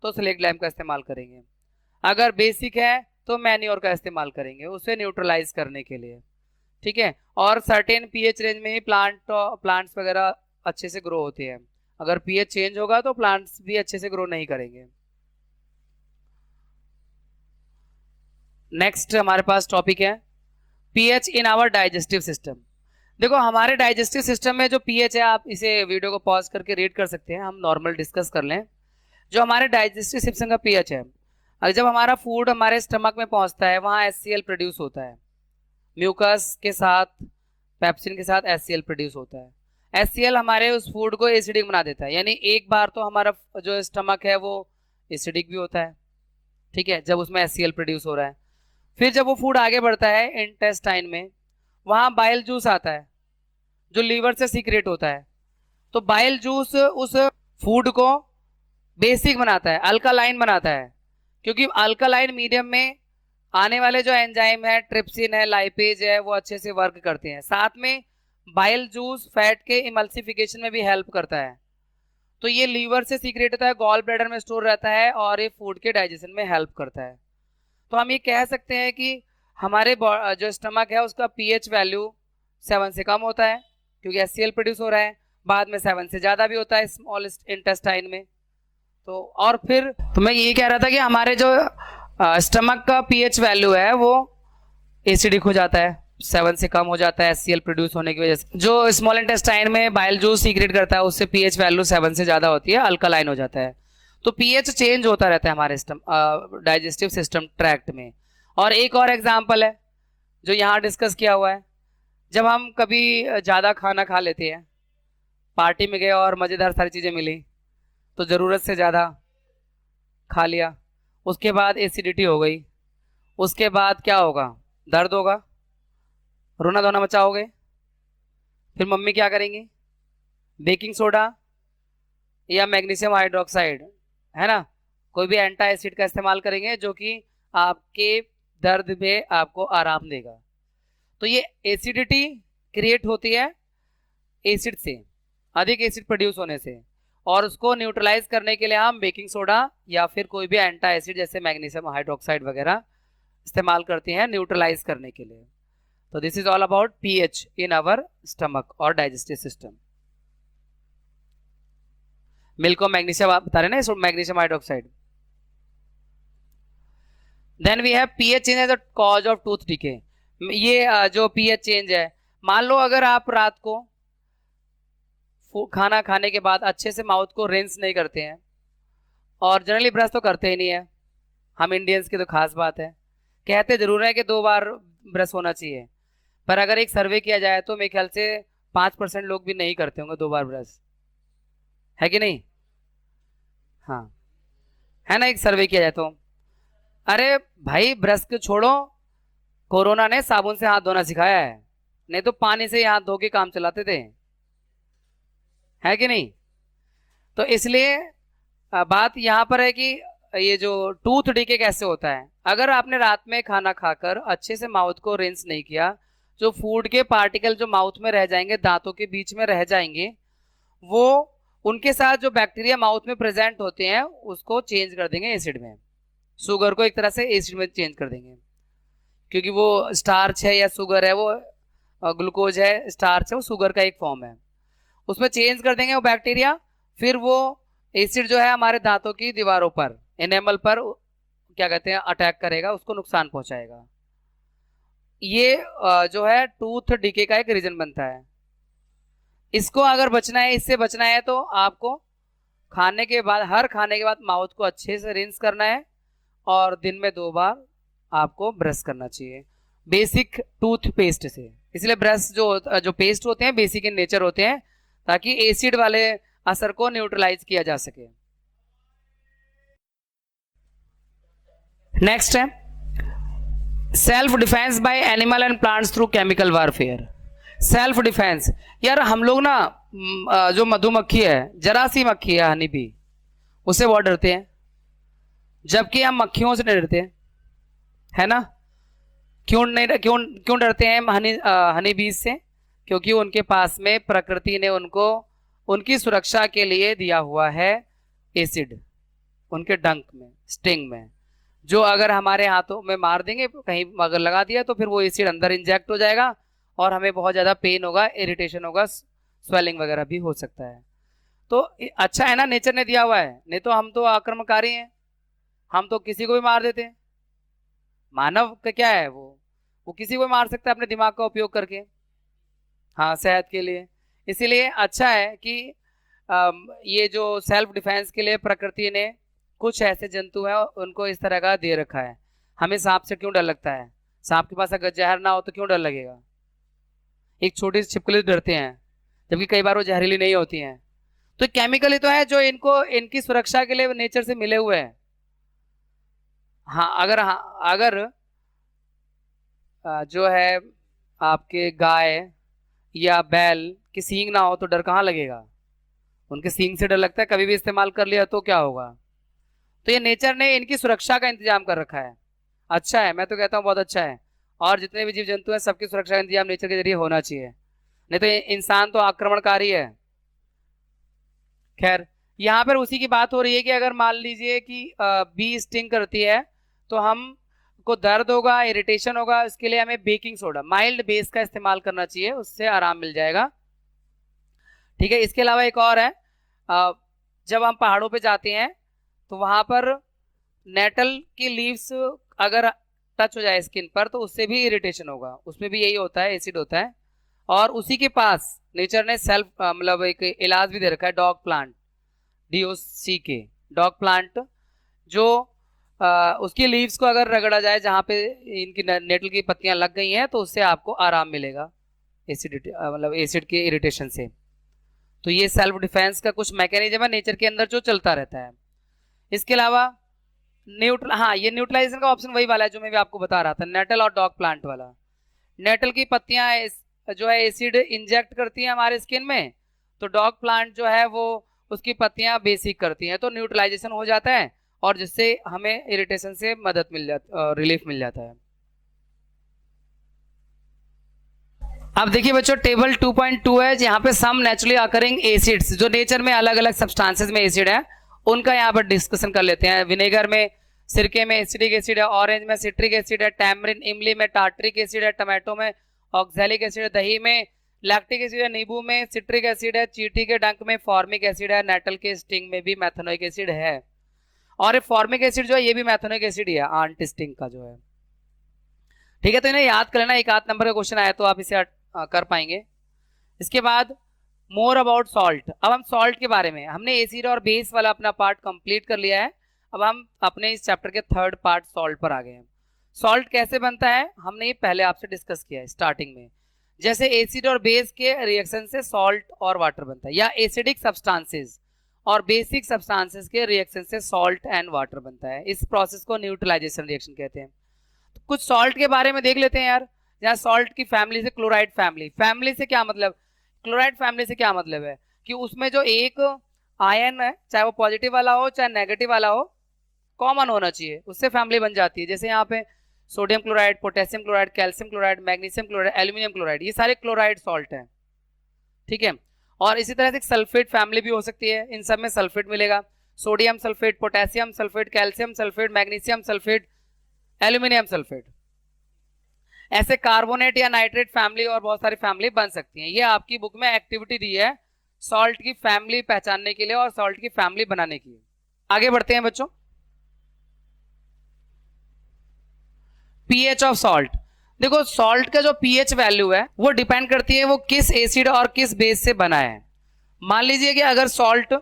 तो स्लेक्ड लाइम का इस्तेमाल करेंगे, अगर बेसिक है तो मैन्योर का इस्तेमाल करेंगे उसे न्यूट्रलाइज करने के लिए, ठीक है। और सर्टेन pH रेंज में ही प्लांट्स वगैरह अच्छे से ग्रो होते हैं, अगर pH चेंज होगा तो प्लांट्स भी अच्छे से ग्रो नहीं करेंगे। नेक्स्ट हमारे पास टॉपिक है pH in our digestive system. देखो हमारे डाइजेस्टिव सिस्टम में जो pH है, आप इसे वीडियो को पॉज करके रीड कर सकते हैं, हम नॉर्मल डिस्कस कर लें। जो हमारे डाइजेस्टिव सिस्टम का pH है, जब हमारा फूड हमारे स्टमक में पहुंचता है वहाँ HCl प्रोड्यूस होता है, म्यूकस के साथ, पेप्सिन के साथ HCl प्रोड्यूस होता है। HCl हमारे उस फूड को एसिडिक बना देता है, यानी एक बार तो हमारा जो स्टमक है वो एसिडिक भी होता है, ठीक है, जब उसमें HCl प्रोड्यूस हो रहा है। फिर जब वो फूड आगे बढ़ता है इंटेस्टाइन में, वहाँ बाइल जूस आता है जो लीवर से सीक्रेट होता है। तो बाइल जूस उस फूड को बेसिक बनाता है, अल्कालाइन बनाता है, क्योंकि अल्कालाइन मीडियम में आने वाले जो एंजाइम है, ट्रिप्सिन है, लाइपेज है, वो अच्छे से वर्क करते हैं। साथ में बाइल जूस फैट के इमल्सिफिकेशन में भी हेल्प करता है। तो ये लीवर से सीक्रेट होता है, गॉल ब्लैडर में स्टोर रहता है और ये फूड के डाइजेशन में हेल्प करता है। तो हम ये कह सकते हैं कि हमारे जो स्टमक है उसका pH वैल्यू 7 से कम होता है, क्योंकि HCl प्रोड्यूस हो रहा है, बाद में 7 से ज़्यादा भी होता है स्मॉल इंटेस्टाइन में। तो और फिर तो मैं ये कह रहा था कि हमारे जो स्टमक का pH वैल्यू है वो एसिडिक हो जाता है, 7 से कम हो जाता है HCl प्रोड्यूस होने की वजह से। जो स्मॉल इंटेस्टाइन में बाइल जूस सीक्रेट करता है उससे pH वैल्यू 7 से ज़्यादा होती है, अल्कालाइन हो जाता है। तो pH चेंज होता रहता है हमारे डाइजेस्टिव सिस्टम ट्रैक्ट में। और एक और एग्जांपल है जो यहाँ डिस्कस किया हुआ है, जब हम कभी ज़्यादा खाना खा लेते हैं, पार्टी में गए और मज़ेदार सारी चीज़ें मिली तो ज़रूरत से ज़्यादा खा लिया, उसके बाद एसिडिटी हो गई, उसके बाद क्या होगा, दर्द होगा, रोना धोना मचाओगे। फिर मम्मी क्या करेंगी, बेकिंग सोडा या मैग्नीशियम हाइड्रोक्साइड, है ना, कोई भी एंटा एसिड का इस्तेमाल करेंगे जो कि आपके दर्द में आपको आराम देगा। तो ये एसिडिटी क्रिएट होती है एसिड से, अधिक एसिड प्रोड्यूस होने से, और उसको न्यूट्रलाइज करने के लिए हम बेकिंग सोडा या फिर कोई भी एंटा एसिड जैसे मैग्नीशियम हाइड्रोक्साइड वगैरह इस्तेमाल करते हैं न्यूट्रलाइज करने के लिए। तो this is all about pH in our stomach और डाइजेस्टिव सिस्टम। मिल्क और मैग्नीशियम आप बता रहे ना, magnesium hydroxide. Then we have pH change as a cause of tooth decay. ये जो पीएच चेंज है, मान लो अगर आप रात को खाना खाने के बाद अच्छे से माउथ को रिंस नहीं करते हैं, और जनरली ब्रश तो करते ही नहीं है, हम इंडियंस की तो खास बात है, कहते जरूर है कि 2 बार ब्रश होना चाहिए, पर अगर एक सर्वे किया जाए तो मेरे ख्याल से 5% लोग भी नहीं करते होंगे 2 बार ब्रश, है कि नहीं? हाँ, है ना, एक सर्वे किया जाए तो। अरे भाई ब्रश को छोड़ो, कोरोना ने साबुन से हाथ धोना सिखाया है, नहीं तो पानी से ही हाथ धो के काम चलाते थे, है कि नहीं? तो इसलिए बात यहाँ पर है कि ये जो टूथ डिके कैसे होता है, अगर आपने रात में खाना खाकर अच्छे से माउथ को रिंस नहीं किया, जो फूड के पार्टिकल जो माउथ में रह जाएंगे, दांतों के बीच में रह जाएंगे, वो उनके साथ जो बैक्टीरिया माउथ में प्रेजेंट होते हैं उसको चेंज कर देंगे एसिड में, शुगर को एक तरह से एसिड में चेंज कर देंगे, क्योंकि वो स्टार्च है या शुगर है, वो ग्लूकोज है, स्टार्च है, वो शुगर का एक फॉर्म है, उसमें चेंज कर देंगे वो बैक्टीरिया। फिर वो एसिड जो है हमारे दांतों की दीवारों पर, एनेमल पर क्या कहते हैं, अटैक करेगा, उसको नुकसान पहुंचाएगा। ये जो है टूथ डिके का एक रीजन बनता है। इसको अगर बचना है, इससे बचना है, तो आपको खाने के बाद, हर खाने के बाद माउथ को अच्छे से रिंस करना है, और दिन में 2 बार आपको ब्रश करना चाहिए बेसिक टूथ पेस्ट से। इसलिए ब्रश जो पेस्ट होते हैं बेसिक इन नेचर होते हैं, ताकि एसिड वाले असर को न्यूट्रलाइज किया जा सके। नेक्स्ट है self defence bye animal and plants through chemical warfare. Self defence, यार हम लोग ना जो मधुमक्खी है, जरा सी मक्खी है हनी बी, उससे बहुत डरते हैं, जबकि हम मक्खियों से नहीं डरते, है ना? क्यों डरते हैं हनी बीज से? क्योंकि उनके पास में प्रकृति ने उनको उनकी सुरक्षा के लिए दिया हुआ है एसिड, उनके डंक में, स्टिंग में, जो अगर हमारे हाथों में मार देंगे, कहीं अगर लगा दिया, तो फिर वो एसिड अंदर इंजेक्ट हो जाएगा और हमें बहुत ज़्यादा पेन होगा, इरिटेशन होगा, स्वेलिंग वगैरह भी हो सकता है। तो अच्छा है ना, नेचर ने दिया हुआ है, नहीं तो हम तो आक्रमणकारी हैं, हम तो किसी को भी मार देते हैं। मानव का क्या है, वो किसी को भी मार सकता है अपने दिमाग का उपयोग करके, हाँ, सेहत के लिए। इसीलिए अच्छा है कि ये जो सेल्फ डिफेंस के लिए प्रकृति ने कुछ ऐसे जंतु हैं उनको इस तरह का दे रखा है। हमें सांप से क्यों डर लगता है? सांप के पास अगर जहर ना हो तो क्यों डर लगेगा? एक छोटी सी छिपकली से डरते हैं, जबकि कई बार वो जहरीली नहीं होती हैं। तो केमिकल ही तो है जो इनको इनकी सुरक्षा के लिए नेचर से मिले हुए हैं। हाँ, अगर जो है आपके गाय या बैल की सींग ना हो तो डर कहाँ लगेगा? उनके सींग से डर लगता है, कभी भी इस्तेमाल कर लिया तो क्या होगा? तो ये नेचर ने इनकी सुरक्षा का इंतजाम कर रखा है। अच्छा है, मैं तो कहता हूँ बहुत अच्छा है, और जितने भी जीव जंतु हैं सबकी सुरक्षा का इंतजाम नेचर के जरिए होना चाहिए, नहीं तो इंसान तो आक्रमणकारी है। खैर, यहाँ पर उसी की बात हो रही है कि अगर मान लीजिए कि बी स्टिंग करती है तो हम को दर्द होगा, इरिटेशन होगा, इसके लिए हमें बेकिंग सोडा, माइल्ड बेस का इस्तेमाल करना चाहिए, उससे आराम मिल जाएगा। ठीक है, इसके अलावा एक और है, जब हम पहाड़ों पे जाते हैं तो वहां पर नेटल की लीव्स अगर टच हो जाए स्किन पर तो उससे भी इरिटेशन होगा, उसमें भी यही होता है, एसिड होता है। और उसी के पास नेचर ने सेल्फ मतलब एक इलाज भी दे रखा है, dog plant, DOCK, dog plant, जो उसकी लीव्स को अगर रगड़ा जाए जहाँ पे इनकी नेटल की पत्तियां लग गई हैं तो उससे आपको आराम मिलेगा एसिडिटी मतलब एसिड के इरिटेशन से। तो ये सेल्फ डिफेंस का कुछ मैकेनिज्म है नेचर के अंदर जो चलता रहता है। इसके अलावा ये न्यूट्रलाइजेशन का ऑप्शन वही वाला है जो मैं भी आपको बता रहा था, नेटल और डॉग प्लांट वाला। नेटल की पत्तियां जो है एसिड इंजेक्ट करती हैं हमारे स्किन में, तो डॉग प्लांट जो है वो उसकी पत्तियां बेसिक करती हैं, तो न्यूट्रलाइजेशन हो जाता है और जिससे हमें इरिटेशन से मदद मिल जाती, रिलीफ मिल जाता है। अब देखिए बच्चों टेबल 2.2 है, यहाँ पे सम नेचुरली अकरिंग एसिड्स, जो नेचर में अलग अलग सब्सटेंसेस में एसिड है उनका यहाँ पर डिस्कशन कर लेते हैं। विनेगर में, सिरके में एसिडिक एसिड है, ऑरेंज में सिट्रिक एसिड है, टैमरिन इमली में टार्ट्रिक एसिड है, टमाटो में ऑक्सैलिक एसिड है, दही में लैक्टिक एसिड है, नींबू में सिट्रिक एसिड है, चींटी के डंक में फॉर्मिक एसिड है, नेटल के स्टिंग में भी मैथेनोइक एसिड है। और ये फॉर्मिक एसिड जो है ये भी मैथेनोइक एसिड ही है, आंट स्टिंग का जो है। ठीक है, तो इन्हें याद कर लेना, एक आध नंबर का क्वेश्चन आया तो आप इसे कर पाएंगे। इसके बाद मोर अबाउट सॉल्ट। अब हम सॉल्ट के बारे में, हमने एसिड और बेस वाला अपना पार्ट कंप्लीट कर लिया है। अब हम अपने इस चैप्टर के थर्ड पार्ट सॉल्ट पर आ गए हैं। सॉल्ट कैसे बनता है हमने ये पहले आपसे डिस्कस किया है स्टार्टिंग में। जैसे एसिड और बेस के रिएक्शन से सॉल्ट और वाटर बनता है, या एसिडिक सब्सटेंसेस और बेसिक सब्सटेंसेस के रिएक्शन से सॉल्ट एंड वाटर बनता है। इस प्रोसेस को न्यूट्रलाइजेशन रिएक्शन कहते हैं। तो कुछ सॉल्ट के बारे में देख लेते हैं यार। जहाँ सॉल्ट की फैमिली से क्लोराइड फैमिली, फैमिली से क्या मतलब, क्लोराइड फैमिली से क्या मतलब है कि उसमें जो एक आयन है, चाहे वो पॉजिटिव वाला हो चाहे नेगेटिव वाला हो, कॉमन होना चाहिए, उससे फैमिली बन जाती है। जैसे यहाँ पे sodium chloride, potassium chloride, calcium chloride, magnesium chloride, aluminium chloride, ये सारे क्लोराइड सॉल्ट हैं। ठीक है, और इसी तरह से सल्फेट फैमिली भी हो सकती है, इन सब में सल्फेट मिलेगा। Sodium sulphate, potassium sulphate, calcium sulphate, magnesium sulphate, aluminium sulphate. ऐसे कार्बोनेट या नाइट्रेट फैमिली और बहुत सारी फैमिली बन सकती हैं। ये आपकी बुक में एक्टिविटी दी है सॉल्ट की फैमिली पहचानने के लिए और सॉल्ट की फैमिली बनाने की। आगे बढ़ते हैं बच्चों। PH of salt. देखो सॉल्ट का जो पीएच वैल्यू है वो डिपेंड करती है वो किस एसिड और किस बेस से बना है। मान लीजिए कि अगर salt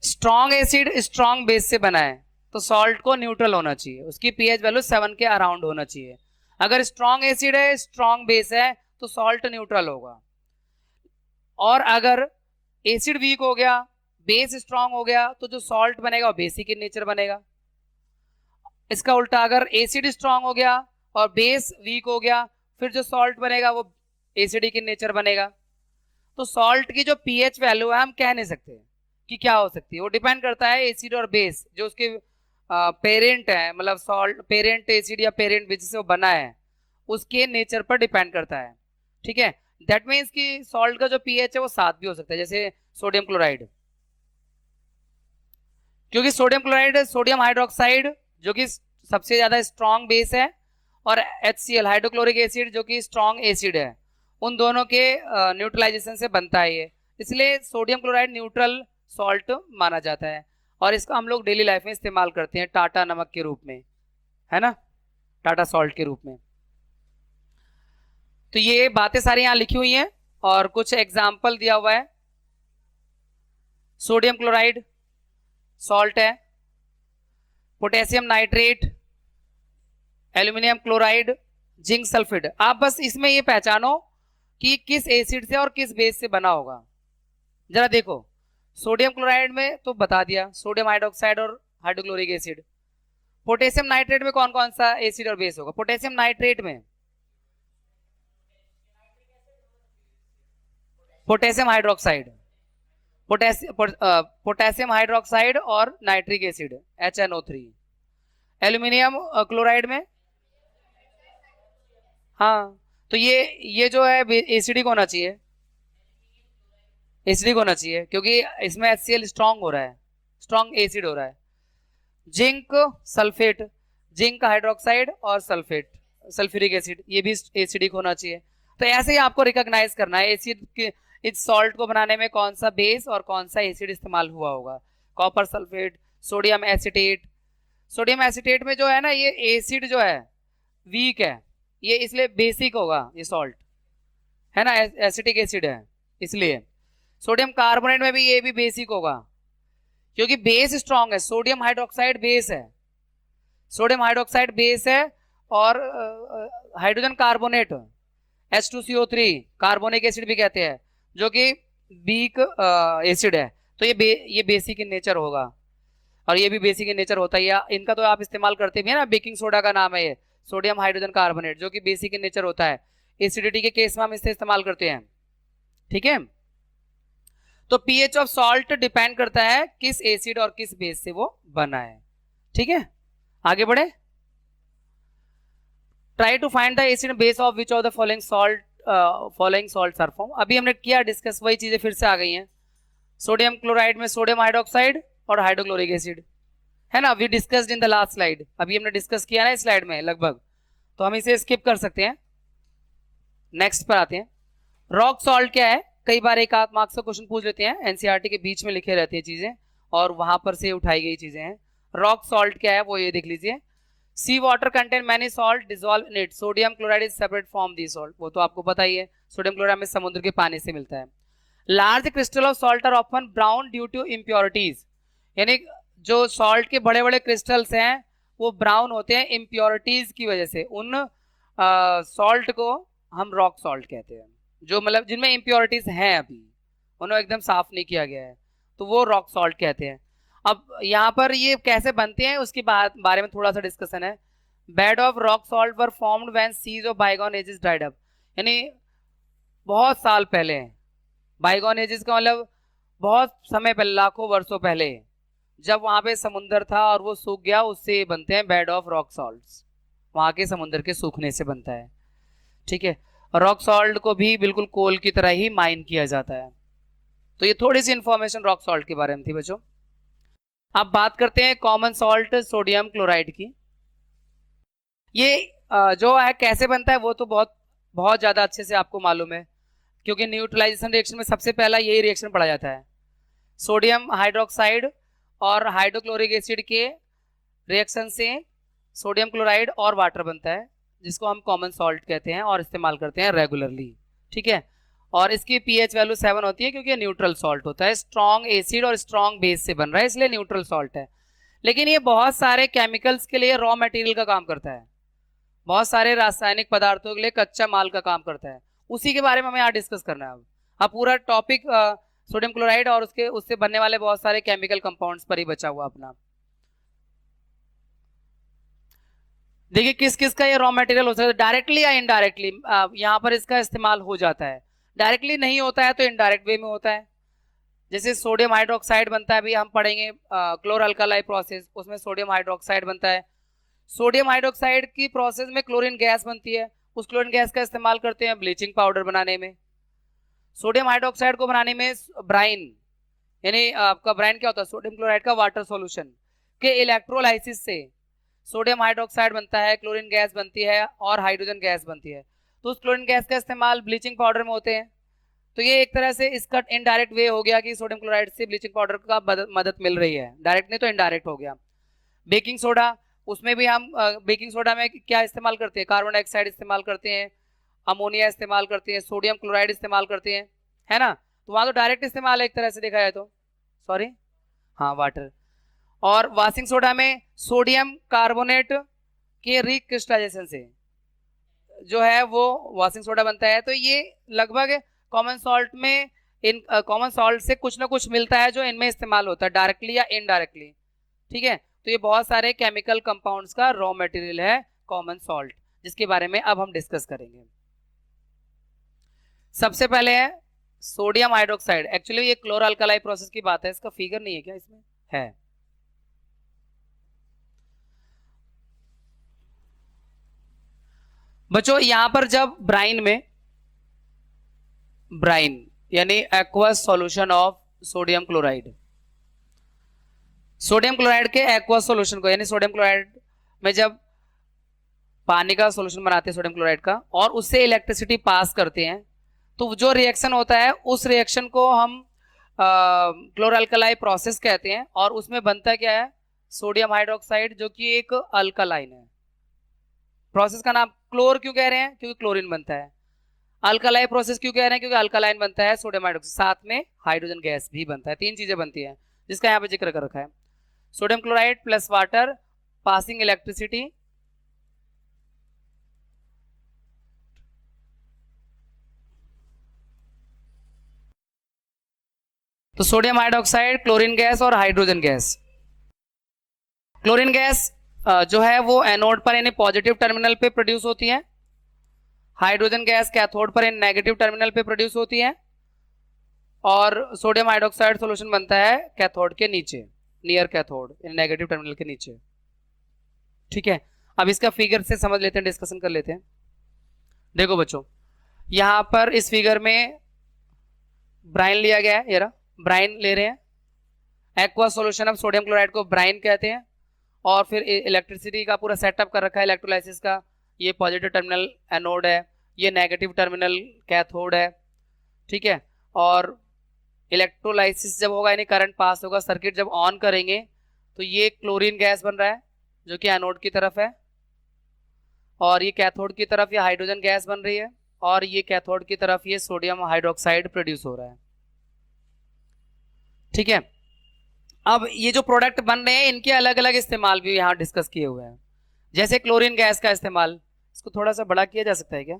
strong acid strong base से बना है तो सॉल्ट को न्यूट्रल होना चाहिए, उसकी पीएच वैल्यू 7 के अराउंड होना चाहिए। अगर स्ट्रॉन्ग एसिड है स्ट्रॉन्ग बेस है तो सॉल्ट न्यूट्रल होगा। और अगर एसिड वीक हो गया बेस स्ट्रॉन्ग हो गया तो जो सॉल्ट बनेगा वो बेसिक इन नेचर बनेगा। इसका उल्टा, अगर एसिड स्ट्रॉन्ग हो गया और बेस वीक हो गया फिर जो सॉल्ट बनेगा वो एसिडिक इन नेचर बनेगा। तो सॉल्ट की जो पीएच वैल्यू है हम कह नहीं सकते कि क्या हो सकती है, वो डिपेंड करता है एसिड और बेस जो उसके पेरेंट है, मतलब सॉल्ट पेरेंट एसिड या पेरेंट बेस से वो बना है उसके नेचर पर डिपेंड करता है। ठीक है, दैट मीन्स कि सॉल्ट का जो पीएच है वो 7 भी हो सकता है, जैसे सोडियम क्लोराइड, क्योंकि सोडियम क्लोराइड सोडियम हाइड्रोक्साइड जो कि सबसे ज्यादा स्ट्रॉन्ग बेस है और HCl हाइड्रोक्लोरिक एसिड जो कि स्ट्रॉन्ग एसिड है, उन दोनों के न्यूट्रलाइजेशन से बनता है ये, इसलिए सोडियम क्लोराइड न्यूट्रल सॉल्ट माना जाता है और इसका हम लोग डेली लाइफ में इस्तेमाल करते हैं टाटा नमक के रूप में, है ना, टाटा सॉल्ट के रूप में। तो ये बातें सारी यहां लिखी हुई हैं और कुछ एग्जाम्पल दिया हुआ है। सोडियम क्लोराइड सॉल्ट है, potassium nitrate, aluminium chloride, zinc sulphate. आप बस इसमें ये पहचानो कि किस एसिड से और किस बेस से बना होगा। जरा देखो सोडियम क्लोराइड में तो बता दिया, सोडियम हाइड्रोक्साइड और हाइड्रोक्लोरिक एसिड। पोटेशियम नाइट्रेट में कौन कौन सा एसिड और बेस होगा? पोटेशियम नाइट्रेट में पोटेशियम हाइड्रोक्साइड, पोटेशियम हाइड्रोक्साइड और nitric acid HNO3। Aluminium chloride में, हाँ, तो ये जो है एसिडिक होना चाहिए, एसिडिक होना चाहिए क्योंकि इसमें HCl स्ट्रॉन्ग हो रहा है, स्ट्रॉन्ग एसिड हो रहा है। जिंक सल्फेट, जिंक हाइड्रोक्साइड और सल्फेट सल्फ्यूरिक एसिड, ये भी एसिडिक होना चाहिए। तो ऐसे ही आपको रिकॉग्नाइज करना है एसिड के इस सॉल्ट को बनाने में कौन सा बेस और कौन सा एसिड इस्तेमाल हुआ होगा। Copper sulphate, sodium acetate, sodium acetate में जो है ना ये एसिड जो है वीक है, ये इसलिए बेसिक होगा, ये सॉल्ट है ना, एसिटिक एसिड है इसलिए। सोडियम कार्बोनेट में भी ये भी बेसिक होगा क्योंकि बेस स्ट्रॉन्ग है, सोडियम हाइड्रोक्साइड बेस है, सोडियम हाइड्रोक्साइड बेस है और hydrogen carbonate H2CO3 carbonic acid भी कहते हैं जो कि वीक एसिड है, तो ये बेसिक इन नेचर होगा और ये भी बेसिक इन नेचर होता है। या इनका तो आप इस्तेमाल करते भी है ना, बेकिंग सोडा का नाम है ये, सोडियम हाइड्रोजन कार्बोनेट जो कि बेसिक इन नेचर होता है, एसिडिटी के केस में हम इसे इस्तेमाल करते हैं। ठीक है, तो पीएच ऑफ सॉल्ट डिपेंड करता है किस एसिड और किस बेस से वो बना है। ठीक है, आगे बढ़े। Try to find the acid base of which of the following salt following salts are form. अभी हमने किया डिस्कस, वही चीजें फिर से आ गई हैं। सोडियम क्लोराइड में सोडियम हाइड्रोक्साइड और हाइड्रोक्लोरिक एसिड है ना, we discussed in the last slide. अभी हमने डिस्कस किया ना इस स्लाइड में लगभग, तो हम इसे स्किप कर सकते हैं, नेक्स्ट पर आते हैं। रॉक सॉल्ट क्या है, कई बार एक आध मार्क्स का क्वेश्चन पूछ लेते हैं, एनसीईआरटी के बीच में लिखे रहती है चीजें और वहां पर से उठाई गई चीजें हैं। रॉक सॉल्ट क्या है वो ये देख लीजिए। Sea water contain many salt dissolve in it, sodium chloride is separate from the salt, वो तो आपको पता ही है, सोडियम क्लोराइड में समुद्र के पानी से मिलता है। Large crystal of salt are often brown due to impurities, यानी जो सॉल्ट के बड़े बड़े क्रिस्टल्स हैं वो ब्राउन होते हैं इम्प्योरिटीज की वजह से। उन सॉल्ट को हम रॉक सॉल्ट कहते हैं, जो मतलब जिनमें इम्प्योरिटीज हैं, अभी उन्हें एकदम साफ नहीं किया गया है, तो वो रॉक सॉल्ट कहते हैं। अब यहाँ पर ये कैसे बनते हैं उसके बारे में थोड़ा सा डिस्कशन है। Bed of rock salt were formed when seas of bygone ages dried up, यानी बहुत साल पहले, बाइगॉन एजेस का मतलब बहुत समय पहले, लाखों वर्षों पहले, जब वहां पे समुंदर था और वो सूख गया, उससे बनते हैं बेड ऑफ रॉक सॉल्ट्स, वहां के समुद्र के सूखने से बनता है। ठीक है, रॉक सॉल्ट को भी बिल्कुल कोल की तरह ही माइन किया जाता है। तो ये थोड़ी सी इंफॉर्मेशन रॉक सॉल्ट के बारे में थी बच्चों। अब बात करते हैं कॉमन सॉल्ट सोडियम क्लोराइड की। ये जो है कैसे बनता है वो तो बहुत बहुत ज्यादा अच्छे से आपको मालूम है, क्योंकि न्यूट्रलाइजेशन रिएक्शन में सबसे पहला यही रिएक्शन पढ़ा जाता है। सोडियम हाइड्रोक्साइड और हाइड्रोक्लोरिक एसिड के रिएक्शन से सोडियम क्लोराइड और वाटर बनता है, जिसको हम कॉमन सॉल्ट कहते हैं और इस्तेमाल करते हैं रेगुलरली। ठीक है, और इसकी पीएच वैल्यू 7 होती है, क्योंकि न्यूट्रल सॉल्ट होता है, स्ट्रॉन्ग एसिड और स्ट्रॉन्ग बेस से बन रहा है, इसलिए न्यूट्रल सॉल्ट है। लेकिन ये बहुत सारे केमिकल्स के लिए रॉ मटेरियल का काम करता है, बहुत सारे रासायनिक पदार्थों के लिए कच्चा माल का काम करता है, उसी के बारे में हमें यहाँ डिस्कस करना है। अब पूरा टॉपिक सोडियम क्लोराइड और उससे बनने वाले बहुत सारे केमिकल कंपाउंड्स पर ही बचा हुआ अपना। देखिए किस किस का ये रॉ मटेरियल हो सकता है, डायरेक्टली या इनडायरेक्टली यहाँ पर इसका इस्तेमाल हो जाता है। डायरेक्टली नहीं होता है तो इनडायरेक्ट वे में होता है। जैसे सोडियम हाइड्रोक्साइड बनता है, अभी हम पढ़ेंगे क्लोर अल्कालाई प्रोसेस, उसमें सोडियम हाइड्रोक्साइड बनता है। सोडियम हाइड्रोक्साइड की प्रोसेस में क्लोरीन गैस बनती है, उस क्लोरीन गैस का इस्तेमाल करते हैं ब्लीचिंग पाउडर बनाने में। सोडियम हाइड्रोक्साइड को बनाने में ब्राइन, यानी आपका ब्राइन क्या होता है, सोडियम क्लोराइड का वाटर सॉल्यूशन के इलेक्ट्रोलाइसिस से सोडियम हाइड्रोक्साइड बनता है, क्लोरीन गैस बनती है और हाइड्रोजन गैस बनती है। तो उस क्लोरीन गैस का इस्तेमाल ब्लीचिंग पाउडर में होते हैं। तो ये एक तरह से इसका इनडायरेक्ट वे हो गया कि सोडियम क्लोराइड से ब्लीचिंग पाउडर का मदद मिल रही है, डायरेक्ट नहीं तो इनडायरेक्ट हो गया। बेकिंग सोडा, उसमें भी हम बेकिंग सोडा में क्या इस्तेमाल करते हैं, कार्बन डाइऑक्साइड इस्तेमाल करते हैं, अमोनिया इस्तेमाल करते हैं, सोडियम क्लोराइड इस्तेमाल करते हैं, है ना। तो वहां तो डायरेक्ट इस्तेमाल है एक तरह से देखा जाए तो, सॉरी हाँ वाटर। और वाशिंग सोडा में सोडियम कार्बोनेट के रिक्रिस्टलाइजेशन से जो है वो वाशिंग सोडा बनता है। तो ये लगभग कॉमन सॉल्ट में, इन कॉमन सॉल्ट से कुछ ना कुछ मिलता है जो इनमें इस्तेमाल होता है डायरेक्टली या इनडायरेक्टली। ठीक है, तो ये बहुत सारे केमिकल कंपाउंड्स का रॉ मटेरियल है कॉमन सॉल्ट, जिसके बारे में अब हम डिस्कस करेंगे। सबसे पहले है सोडियम हाइड्रोक्साइड। एक्चुअली ये क्लोर अल्कलाई प्रोसेस की बात है, इसका फिगर नहीं है क्या इसमें, है। बच्चों यहां पर जब ब्राइन यानी aqueous solution of sodium chloride, sodium chloride के एक्वस सॉल्यूशन को, यानी सोडियम क्लोराइड में जब पानी का सॉल्यूशन बनाते हैं सोडियम क्लोराइड का और उससे इलेक्ट्रिसिटी पास करते हैं, तो जो रिएक्शन होता है उस रिएक्शन को हम क्लोर अल्कलाई प्रोसेस कहते हैं। और उसमें बनता क्या है, सोडियम हाइड्रोक्साइड, जो कि एक अल्कलाइन है। प्रोसेस का नाम क्लोर क्यों कह रहे हैं, क्योंकि क्लोरीन बनता है। अल्कलाई प्रोसेस क्यों कह रहे हैं, क्योंकि अल्कलाइन बनता है सोडियम हाइड्रोक्साइड, साथ में हाइड्रोजन गैस भी बनता है, 3 चीजें बनती हैं जिसका यहाँ पे जिक्र कर रखा है। Sodium chloride plus water passing electricity, तो सोडियम हाइड्रोक्साइड, क्लोरीन गैस और हाइड्रोजन गैस। क्लोरीन गैस जो है वो एनोड पर यानी पॉजिटिव टर्मिनल पे प्रोड्यूस होती है, हाइड्रोजन गैस कैथोड पर यानी नेगेटिव टर्मिनल पे प्रोड्यूस होती है, और सोडियम हाइड्रोक्साइड सॉल्यूशन बनता है कैथोड के नीचे, नियर कैथोड यानी नेगेटिव टर्मिनल के नीचे। ठीक है, अब इसका फिगर से समझ लेते हैं, डिस्कशन कर लेते हैं। देखो बच्चों, यहाँ पर इस फिगर में ब्राइन लिया गया है, ये रहा ब्राइन ले रहे हैं, aqua solution of sodium chloride को ब्राइन कहते हैं, और फिर इलेक्ट्रिसिटी का पूरा सेटअप कर रखा है इलेक्ट्रोलाइसिस का। ये पॉजिटिव टर्मिनल एनोड है, ये नेगेटिव टर्मिनल कैथोड है, ठीक है। और इलेक्ट्रोलाइसिस जब होगा यानी करंट पास होगा, सर्किट जब ऑन करेंगे तो ये क्लोरीन गैस बन रहा है जो कि एनोड की तरफ है, और ये कैथोड की तरफ ये हाइड्रोजन गैस बन रही है, और ये कैथोड की तरफ ये सोडियम हाइड्रोक्साइड प्रोड्यूस हो रहा है, ठीक है। अब ये जो प्रोडक्ट बन रहे हैं इनके अलग अलग इस्तेमाल भी यहाँ डिस्कस किए हुए हैं। जैसे क्लोरीन गैस का इस्तेमाल, इसको थोड़ा सा बड़ा किया जा सकता है क्या?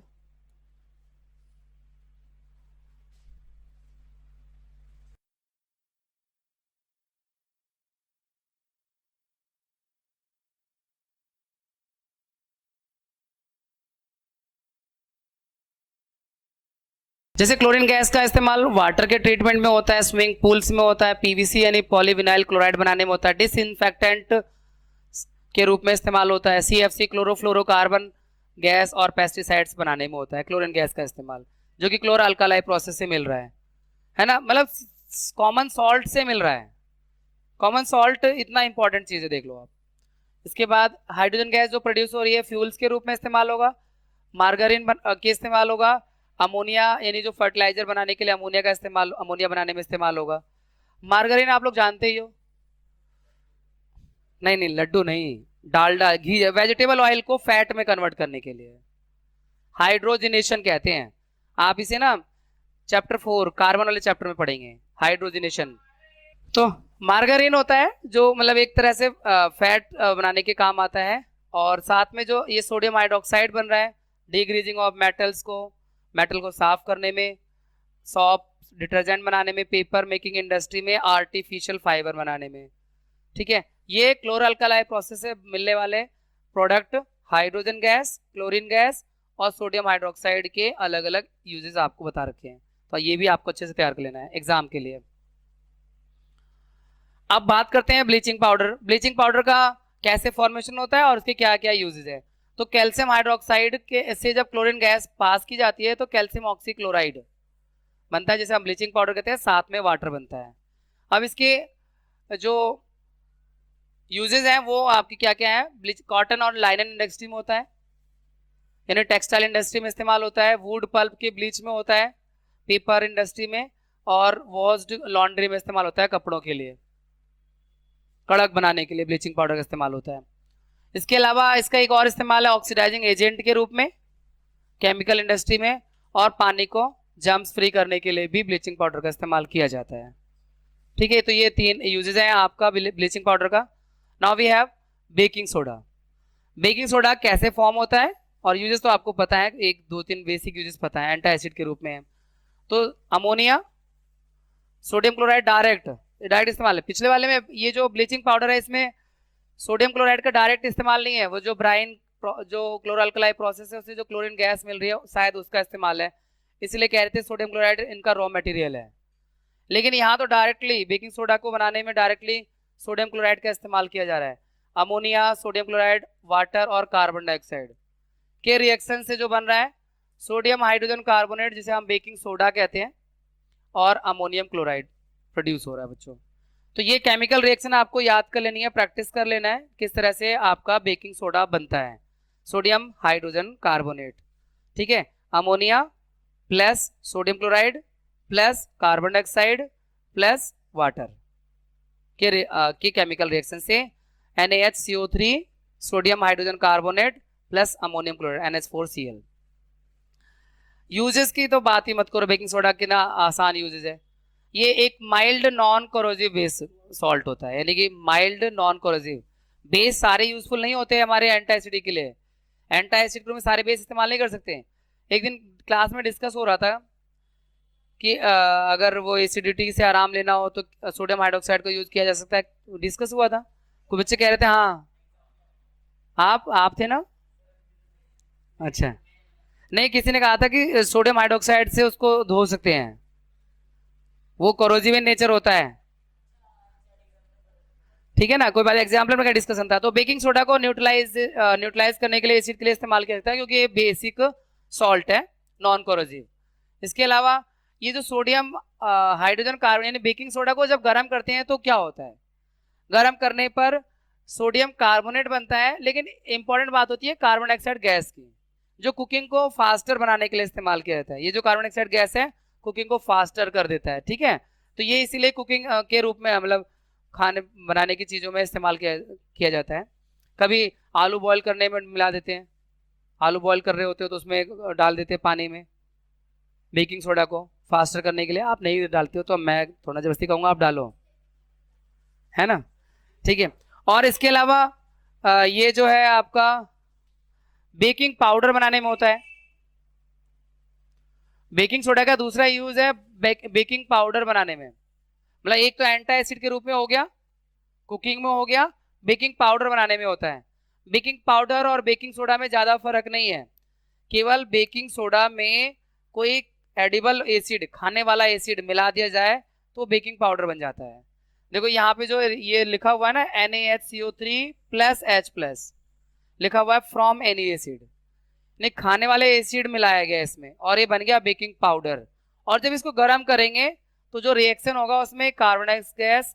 जैसे क्लोरीन गैस का इस्तेमाल वाटर के ट्रीटमेंट में होता है, स्विमिंग पूल्स में होता है, पीवीसी यानी पॉलीविनाइल क्लोराइड बनाने में होता है, डिसइंफेक्टेंट के रूप में इस्तेमाल होता है, सीएफसी क्लोरोफ्लोरोकार्बन गैस और पेस्टिसाइड्स बनाने में होता है क्लोरीन गैस का इस्तेमाल, जो कि क्लोर अल्कालाई प्रोसेस से मिल रहा है ना, मतलब कॉमन सॉल्ट से मिल रहा है। कॉमन सॉल्ट इतना इंपॉर्टेंट चीज है, देख लो आप। इसके बाद हाइड्रोजन गैस जो प्रोड्यूस हो रही है फ्यूल्स के रूप में इस्तेमाल होगा, मार्गारीन के इस्तेमाल होगा, अमोनिया यानी जो फर्टिलाइजर बनाने के लिए अमोनिया का इस्तेमाल, अमोनिया बनाने में इस्तेमाल होगा। मार्गारीन आप लोग जानते ही हो, नहीं नहीं लड्डू नहीं, डालडा घी, वेजिटेबल ऑयल को फैट में कन्वर्ट करने के लिए हाइड्रोजिनेशन कहते हैं। आप इसे ना चैप्टर 4 कार्बन वाले चैप्टर में पढ़ेंगे, हाइड्रोजिनेशन। तो मार्गारीन होता है जो मतलब एक तरह से फैट बनाने के काम आता है, और साथ में जो ये सोडियम हाइड्रोक्साइड बन रहा है, डिग्रीजिंग ऑफ मेटल्स को, मेटल को साफ करने में, सॉप डिटर्जेंट बनाने में, पेपर मेकिंग इंडस्ट्री में, आर्टिफिशियल फाइबर बनाने में, ठीक है। ये क्लोर अल्कालाई प्रोसेस से मिलने वाले product hydrogen gas, chlorine gas और सोडियम हाइड्रोक्साइड के अलग अलग यूजेस आपको बता रखे हैं, तो ये भी आपको अच्छे से तैयार कर लेना है एग्जाम के लिए। अब बात करते हैं ब्लीचिंग पाउडर। ब्लीचिंग पाउडर का कैसे फॉर्मेशन होता है और उसके क्या क्या यूजेस है। तो कैल्शियम हाइड्रोक्साइड के से जब क्लोरीन गैस पास की जाती है तो कैल्शियम ऑक्सीक्लोराइड बनता है, जैसे हम ब्लीचिंग पाउडर कहते हैं, साथ में वाटर बनता है। अब इसके जो यूजेस हैं वो आपकी क्या क्या है, कॉटन और लाइनन इंडस्ट्री में होता है, यानी टेक्सटाइल इंडस्ट्री में इस्तेमाल होता है, वुड पल्प के ब्लीच में होता है, पेपर इंडस्ट्री में, और वॉश्ड लॉन्ड्री में इस्तेमाल होता है, कपड़ों के लिए कड़क बनाने के लिए ब्लीचिंग पाउडर का इस्तेमाल होता है। इसके अलावा इसका एक और इस्तेमाल है ऑक्सीडाइजिंग एजेंट के रूप में केमिकल इंडस्ट्री में, और पानी को जम्स फ्री करने के लिए भी ब्लीचिंग पाउडर का इस्तेमाल किया जाता है, ठीक है। तो ये 3 यूजेस हैं आपका ब्लीचिंग पाउडर का। Now we have baking soda. Baking soda कैसे फॉर्म होता है और यूजेस तो आपको पता है, 1-2-3 बेसिक यूजेस पता है, एंटी एसिड के रूप में है। तो अमोनिया, सोडियम क्लोराइड डायरेक्ट इस्तेमाल है। पिछले वाले में ये जो ब्लीचिंग पाउडर है इसमें सोडियम क्लोराइड का डायरेक्ट इस्तेमाल नहीं है, वो जो ब्राइन जो क्लोरअल्कलाई प्रोसेस है उससे जो क्लोरीन गैस मिल रही है शायद उसका इस्तेमाल है, इसलिए कह रहे थे सोडियम क्लोराइड इनका रॉ मटेरियल है। लेकिन यहाँ तो डायरेक्टली बेकिंग सोडा को बनाने में डायरेक्टली सोडियम क्लोराइड का इस्तेमाल किया जा रहा है। अमोनिया, सोडियम क्लोराइड, वाटर और कार्बन डाइऑक्साइड के रिएक्शन से जो बन रहा है सोडियम हाइड्रोजन कार्बोनेट, जिसे हम बेकिंग सोडा कहते हैं, और अमोनियम क्लोराइड प्रोड्यूस हो रहा है बच्चों। तो ये केमिकल रिएक्शन आपको याद कर लेनी है, प्रैक्टिस कर लेना है किस तरह से आपका बेकिंग सोडा बनता है। सोडियम हाइड्रोजन कार्बोनेट, ठीक है, ammonia plus sodium chloride plus carbon dioxide plus water के केमिकल रिएक्शन से NaHCO3 sodium hydrogen carbonate plus ammonium chloride NH4Cl। Uses की तो बात ही मत करो, बेकिंग सोडा के ना आसान यूजेस है। ये एक mild non corrosive base salt होता है, यानी कि माइल्ड नॉन कोरोजिव। बेस सारे यूजफुल नहीं होते हमारे एंटी एसिडिक के लिए, एंटी एसिड में सारे बेस इस्तेमाल नहीं कर सकते। एक दिन क्लास में डिस्कस हो रहा था कि अगर वो एसिडिटी से आराम लेना हो तो सोडियम हाइड्रोक्साइड का यूज किया जा सकता है, डिस्कस हुआ था। कुछ बच्चे कह रहे थे हाँ, आप थे ना, अच्छा नहीं, किसी ने कहा था कि सोडियम हाइड्रोक्साइड से उसको धो सकते हैं, वो कोरोजिव इन नेचर होता है, ठीक है ना, कोई बात। एग्जाम्पल में क्या डिस्कशन था। तो बेकिंग सोडा को न्यूट्रलाइज करने के लिए एसिड के लिए इस्तेमाल किया जाता है, क्योंकि ये बेसिक सॉल्ट है, नॉन कोरोसिव। इसके अलावा ये जो सोडियम हाइड्रोजन कार्बन यानी बेकिंग सोडा को जब गर्म करते हैं तो क्या होता है, गर्म करने पर सोडियम कार्बोनेट बनता है, लेकिन इंपॉर्टेंट बात होती है कार्बन डाइऑक्साइड गैस की, जो कुकिंग को फास्टर बनाने के लिए इस्तेमाल किया जाता है। ये जो कार्बन डाइऑक्साइड गैस है कुकिंग को फास्टर कर देता है, ठीक है। तो ये इसीलिए कुकिंग के रूप में मतलब खाने बनाने की चीज़ों में इस्तेमाल किया जाता है। कभी आलू बॉईल करने में मिला देते हैं, आलू बॉईल कर रहे होते हो तो उसमें डाल देते हैं पानी में बेकिंग सोडा को फास्टर करने के लिए। आप नहीं डालते हो तो मैं थोड़ा जबरदस्ती कहूँगा आप डालो, है ना, ठीक है। और इसके अलावा ये जो है आपका बेकिंग पाउडर बनाने में होता है। बेकिंग सोडा का दूसरा यूज है बेकिंग पाउडर बनाने में, मतलब एक तो एंटी एसिड के रूप में हो गया, कुकिंग में हो गया, बेकिंग पाउडर बनाने में होता है। बेकिंग पाउडर और बेकिंग सोडा में ज्यादा फर्क नहीं है, केवल बेकिंग सोडा में कोई एडिबल एसिड खाने वाला एसिड मिला दिया जाए तो बेकिंग पाउडर बन जाता है। देखो यहाँ पे जो ये लिखा हुआ है ना NaHCO3 प्लस H+ लिखा हुआ है फ्रॉम एनी एसिड, नहीं खाने वाले एसिड मिलाया गया इसमें और ये बन गया बेकिंग पाउडर। और जब इसको गर्म करेंगे तो जो रिएक्शन होगा उसमें कार्बन डाइऑक्साइड गैस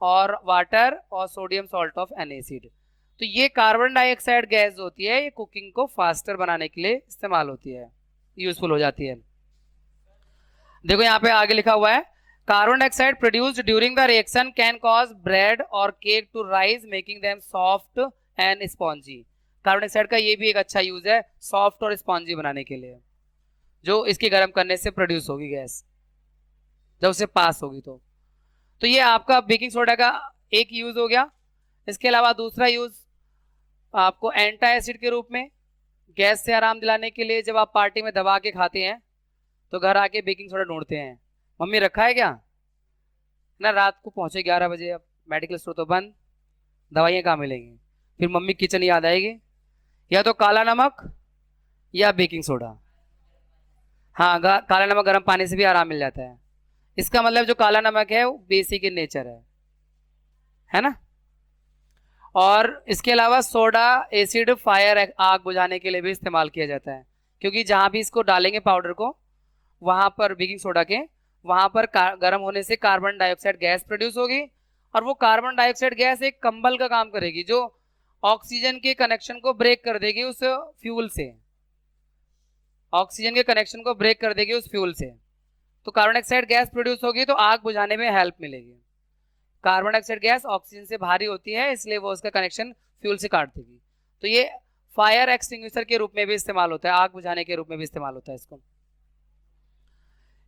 और वाटर और sodium salt of N acid. तो ये कार्बन डाइऑक्साइड गैस होती है, ये कुकिंग को फास्टर बनाने के लिए इस्तेमाल होती है, यूजफुल हो जाती है। देखो यहाँ पे आगे लिखा हुआ है carbon dioxide produced during the reaction can cause bread और cake to rise making them soft and spongy. Carbon dioxide का ये भी एक अच्छा यूज है सॉफ्ट और स्पॉन्जी बनाने के लिए, जो इसके गर्म करने से प्रोड्यूस होगी गैस जब उसे पास होगी। तो ये आपका बेकिंग सोडा का एक यूज हो गया। इसके अलावा दूसरा यूज आपको एंटी एसिड के रूप में गैस से आराम दिलाने के लिए, जब आप पार्टी में दबा के खाते हैं तो घर आके बेकिंग सोडा ढूंढते हैं, मम्मी रखा है क्या ना, रात को पहुंचे 11 बजे, अब मेडिकल स्टोर तो बंद, दवाइयाँ कहाँ मिलेंगी, फिर मम्मी किचन याद आएगी, या तो काला नमक या बेकिंग सोडा। हाँ काला नमक गर्म पानी से भी आराम मिल जाता है। इसका मतलब जो काला नमक है वो बेसिक इन नेचर है ना। और इसके अलावा सोडा एसिड फायर आग बुझाने के लिए भी इस्तेमाल किया जाता है, क्योंकि जहां भी इसको डालेंगे पाउडर को वहां पर बेकिंग सोडा के वहां पर गर्म होने से कार्बन डाइऑक्साइड गैस प्रोड्यूस होगी, और वो कार्बन डाइऑक्साइड गैस एक कंबल का काम करेगी जो ऑक्सीजन के कनेक्शन को ब्रेक कर देगी उस फ्यूल से, ऑक्सीजन के कनेक्शन को ब्रेक कर देगी उस फ्यूल से। तो कार्बन डाइऑक्साइड गैस प्रोड्यूस होगी तो आग बुझाने में हेल्प मिलेगी। कार्बन डाइऑक्साइड गैस ऑक्सीजन से भारी होती है इसलिए वो उसका कनेक्शन फ्यूल से काट देगी। तो ये फायर एक्सटिंग्विशर के रूप में भी इस्तेमाल होता है, आग बुझाने के रूप में भी इस्तेमाल होता है इसको।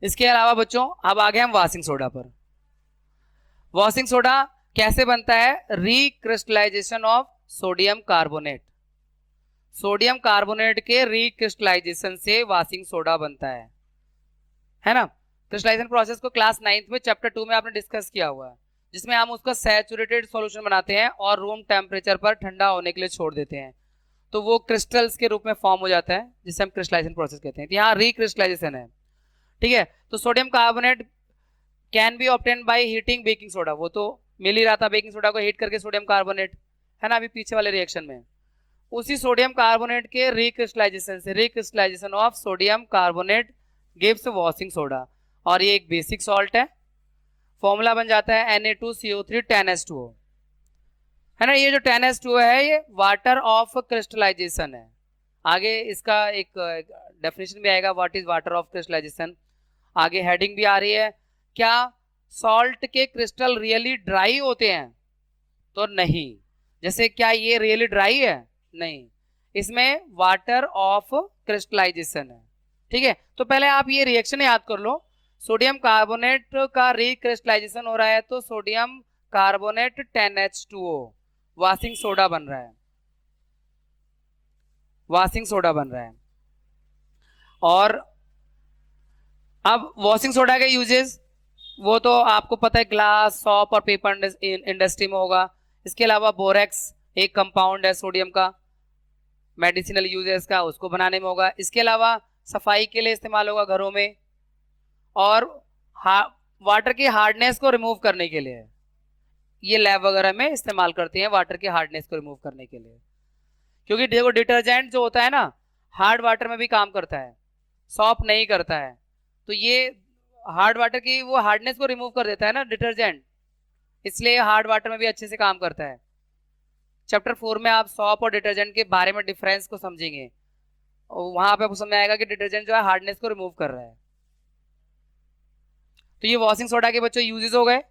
इसके अलावा बच्चों अब आ गए हम वॉशिंग सोडा पर। वॉशिंग सोडा कैसे बनता है, recrystallisation of sodium carbonate, sodium carbonate के रिक्रिस्टलाइजेशन से वॉशिंग सोडा बनता है ना। क्रिस्टलाइजेशन प्रोसेस को क्लास 9th में चैप्टर 2 में आपने डिस्कस किया हुआ है, जिसमें हम उसका सैचुरेटेड सॉल्यूशन बनाते हैं और रूम टेम्परेचर पर ठंडा होने के लिए छोड़ देते हैं, तो वो क्रिस्टल्स के रूप में फॉर्म हो जाता है जिसे हम क्रिस्टलाइजेशन प्रोसेस कहते हैं। तो यहाँ रिक्रिस्टलाइजेशन है, ठीक है। तो sodium carbonate can be obtain by heating baking soda, वो तो मिल ही रहा था बेकिंग सोडा को हीट करके सोडियम कार्बोनेट, है ना, अभी पीछे वाले रिएक्शन में। उसी सोडियम कार्बोनेट के रिक्रिस्टलाइजेशन से, recrystallisation of sodium carbonate gives washing soda, और ये एक बेसिक सॉल्ट है। फॉर्मूला बन जाता है Na2CO3 10H2O, है ना। ये जो 10H2O है ये वाटर ऑफ क्रिस्टलाइजेशन है। आगे इसका एक डेफिनेशन भी आएगा, what is water of crystallisation, आगे हेडिंग भी आ रही है। क्या सॉल्ट के क्रिस्टल रियली ड्राई होते हैं, तो नहीं। जैसे क्या ये रियली ड्राई है, नहीं, इसमें वाटर ऑफ क्रिस्टलाइजेशन है, ठीक है। तो पहले आप ये रिएक्शन याद कर लो, सोडियम कार्बोनेट का रिक्रिस्टलाइजेशन हो रहा है तो sodium carbonate 10H2O washing soda बन रहा है, वॉशिंग सोडा बन रहा है। और अब वॉशिंग सोडा के यूजेस वो तो आपको पता है, ग्लास, सॉप और पेपर इंडस्ट्री में होगा। इसके अलावा बोरेक्स एक कंपाउंड है सोडियम का, मेडिसिनल यूजेस का, उसको बनाने में होगा। इसके अलावा सफाई के लिए इस्तेमाल होगा घरों में, और वाटर की हार्डनेस को रिमूव करने के लिए ये लैब वगैरह में इस्तेमाल करते हैं, वाटर की हार्डनेस को रिमूव करने के लिए। क्योंकि देखो डिटर्जेंट जो होता है ना हार्ड वाटर में भी काम करता है, सॉफ्ट नहीं करता है। तो ये हार्ड वाटर की वो हार्डनेस को रिमूव कर देता है ना डिटर्जेंट, इसलिए हार्ड वाटर में भी अच्छे से काम करता है। चैप्टर 4 में आप सॉप और डिटर्जेंट के बारे में डिफरेंस को समझेंगे, वहां पे आपको समझ आएगा कि डिटर्जेंट जो है हार्डनेस को रिमूव कर रहा है। तो ये वॉशिंग सोडा के बच्चों यूजेस हो गए।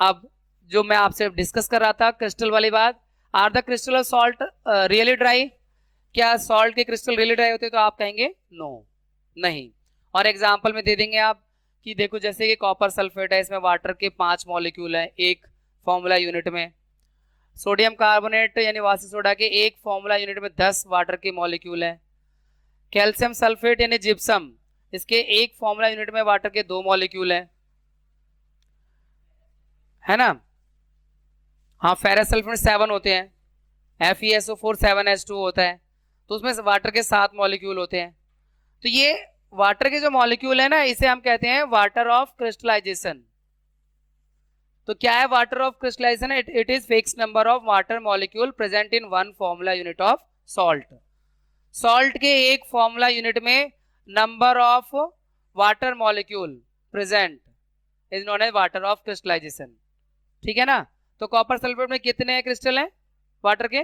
अब जो मैं आपसे डिस्कस कर रहा था क्रिस्टल वाली बात, are the crystal of salt really dry, क्या सॉल्ट के क्रिस्टल रियली ड्राई होते हैं? तो आप कहेंगे नो, नहीं। और एग्जांपल में दे देंगे आप कि देखो जैसे कि कॉपर सल्फेट है, इसमें वाटर के 5 मॉलिक्यूल हैं एक फॉर्मूला यूनिट में। सोडियम कार्बोनेट यानी वाशिंग सोडा के एक फॉर्मूला यूनिट में 10 वाटर के मॉलिक्यूल हैं। कैल्शियम सल्फेट यानी जिप्सम, इसके एक फॉर्मूला यूनिट में वाटर के 2 मॉलिक्यूल हैं, है ना। हाँ, फेरस सल्फेट 7 होते हैं, FeSO4 7H2 होता है, तो उसमें वाटर के 7 मॉलिक्यूल होते हैं। तो ये वाटर के जो मॉलिक्यूल है ना, इसे हम कहते हैं वाटर ऑफ क्रिस्टलाइजेशन। तो क्या है water of crystallisation? It is fix number of water molecule present in one formula unit of salt. Salt के एक फॉर्मूला यूनिट में number of water molecule present is known as water of crystallisation, ठीक है ना। तो copper sulphate में कितने crystal हैं वाटर के?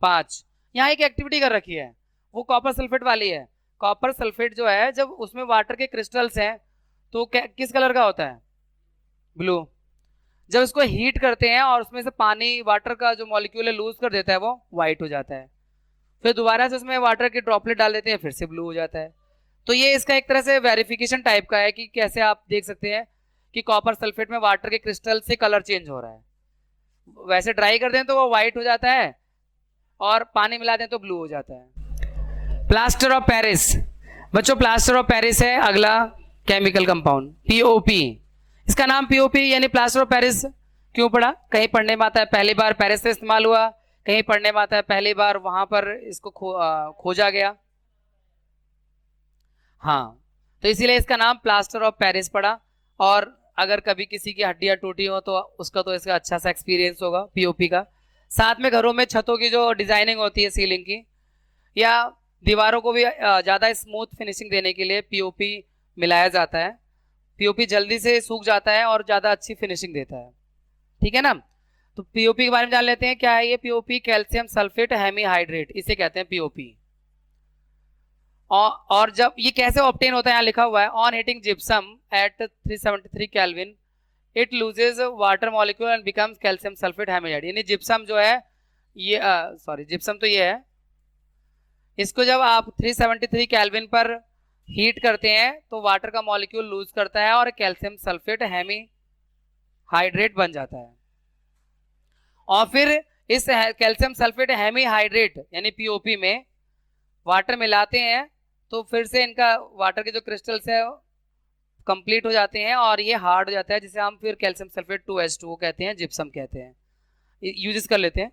5। यहाँ एक एक्टिविटी कर रखी है, वो कॉपर सल्फेट वाली है। कॉपर सल्फेट जो है, जब उसमें वाटर के क्रिस्टल्स हैं तो किस कलर का होता है? ब्लू। जब इसको हीट करते हैं और उसमें से पानी वाटर का जो मॉलिक्यूल है लूज कर देता है, वो व्हाइट हो जाता है। फिर दोबारा से उसमें वाटर के ड्रॉपलेट डाल देते हैं, फिर से ब्लू हो जाता है। तो ये इसका एक तरह से वेरिफिकेशन टाइप का है कि कैसे आप देख सकते हैं कि कॉपर सल्फेट में वाटर के क्रिस्टल से कलर चेंज हो रहा है। वैसे ड्राई कर दें तो वो व्हाइट हो जाता है और पानी मिला दें तो ब्लू हो जाता है। प्लास्टर ऑफ पेरिस, बच्चों प्लास्टर ऑफ पेरिस है अगला केमिकल कंपाउंड, पीओपी। इसका नाम पीओपी यानी प्लास्टर ऑफ पेरिस क्यों पड़ा? कहीं पढ़ने में आता है पहली बार पेरिस से इस्तेमाल हुआ, कहीं पढ़ने में आता है पहली बार वहां पर इसको खोजा गया। हाँ, तो इसीलिए इसका नाम प्लास्टर ऑफ पेरिस पड़ा। और अगर कभी किसी की हड्डियां टूटी हो तो उसका तो इसका अच्छा सा एक्सपीरियंस होगा पीओपी का। साथ में घरों में छतों की जो डिजाइनिंग होती है सीलिंग की, या दीवारों को भी ज़्यादा स्मूथ फिनिशिंग देने के लिए पीओपी मिलाया जाता है। पीओपी जल्दी से सूख जाता है और ज़्यादा अच्छी फिनिशिंग देता है, ठीक है ना। तो पीओपी के बारे में जान लेते हैं, क्या है ये पीओपी? कैल्शियम सल्फेट हेमीहाइड्रेट, इसे कहते हैं पीओपी। और जब ये कैसे ऑब्टेन होता है, यहाँ लिखा हुआ है on heating gypsum at 373 kelvin it loses water molecule and becomes calcium sulphate hemihydrate. यानी जिप्सम जो है ये जिप्सम तो ये है, इसको जब आप 373 केल्विन पर हीट करते हैं तो वाटर का मॉलिक्यूल लूज करता है और कैल्शियम सल्फेट हेमीहाइड्रेट बन जाता है। और फिर इस कैल्शियम सल्फेट हेमीहाइड्रेट यानी पीओपी में वाटर मिलाते हैं तो फिर से इनका वाटर के जो क्रिस्टल्स है कंप्लीट हो जाते हैं और ये हार्ड हो जाता है, जिसे हम फिर कैल्शियम सल्फेट 2H2O कहते हैं, जिप्सम कहते हैं। यूजेस कर लेते हैं।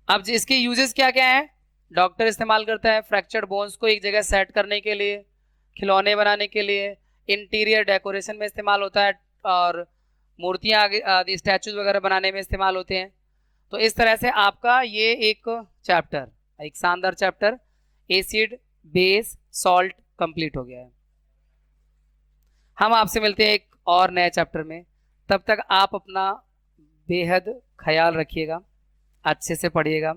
अब इसके यूजेस क्या क्या है? डॉक्टर इस्तेमाल करता है फ्रैक्चर्ड बोन्स को एक जगह सेट करने के लिए, खिलौने बनाने के लिए, इंटीरियर डेकोरेशन में इस्तेमाल होता है, और मूर्तियाँ आदि स्टैचूज वगैरह बनाने में इस्तेमाल होते हैं। तो इस तरह से आपका ये एक चैप्टर, एक शानदार chapter acid base salt complete हो गया है। हम आपसे मिलते हैं एक और नए चैप्टर में, तब तक आप अपना बेहद ख्याल रखिएगा, अच्छे से पढ़िएगा।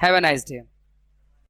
Have a nice day.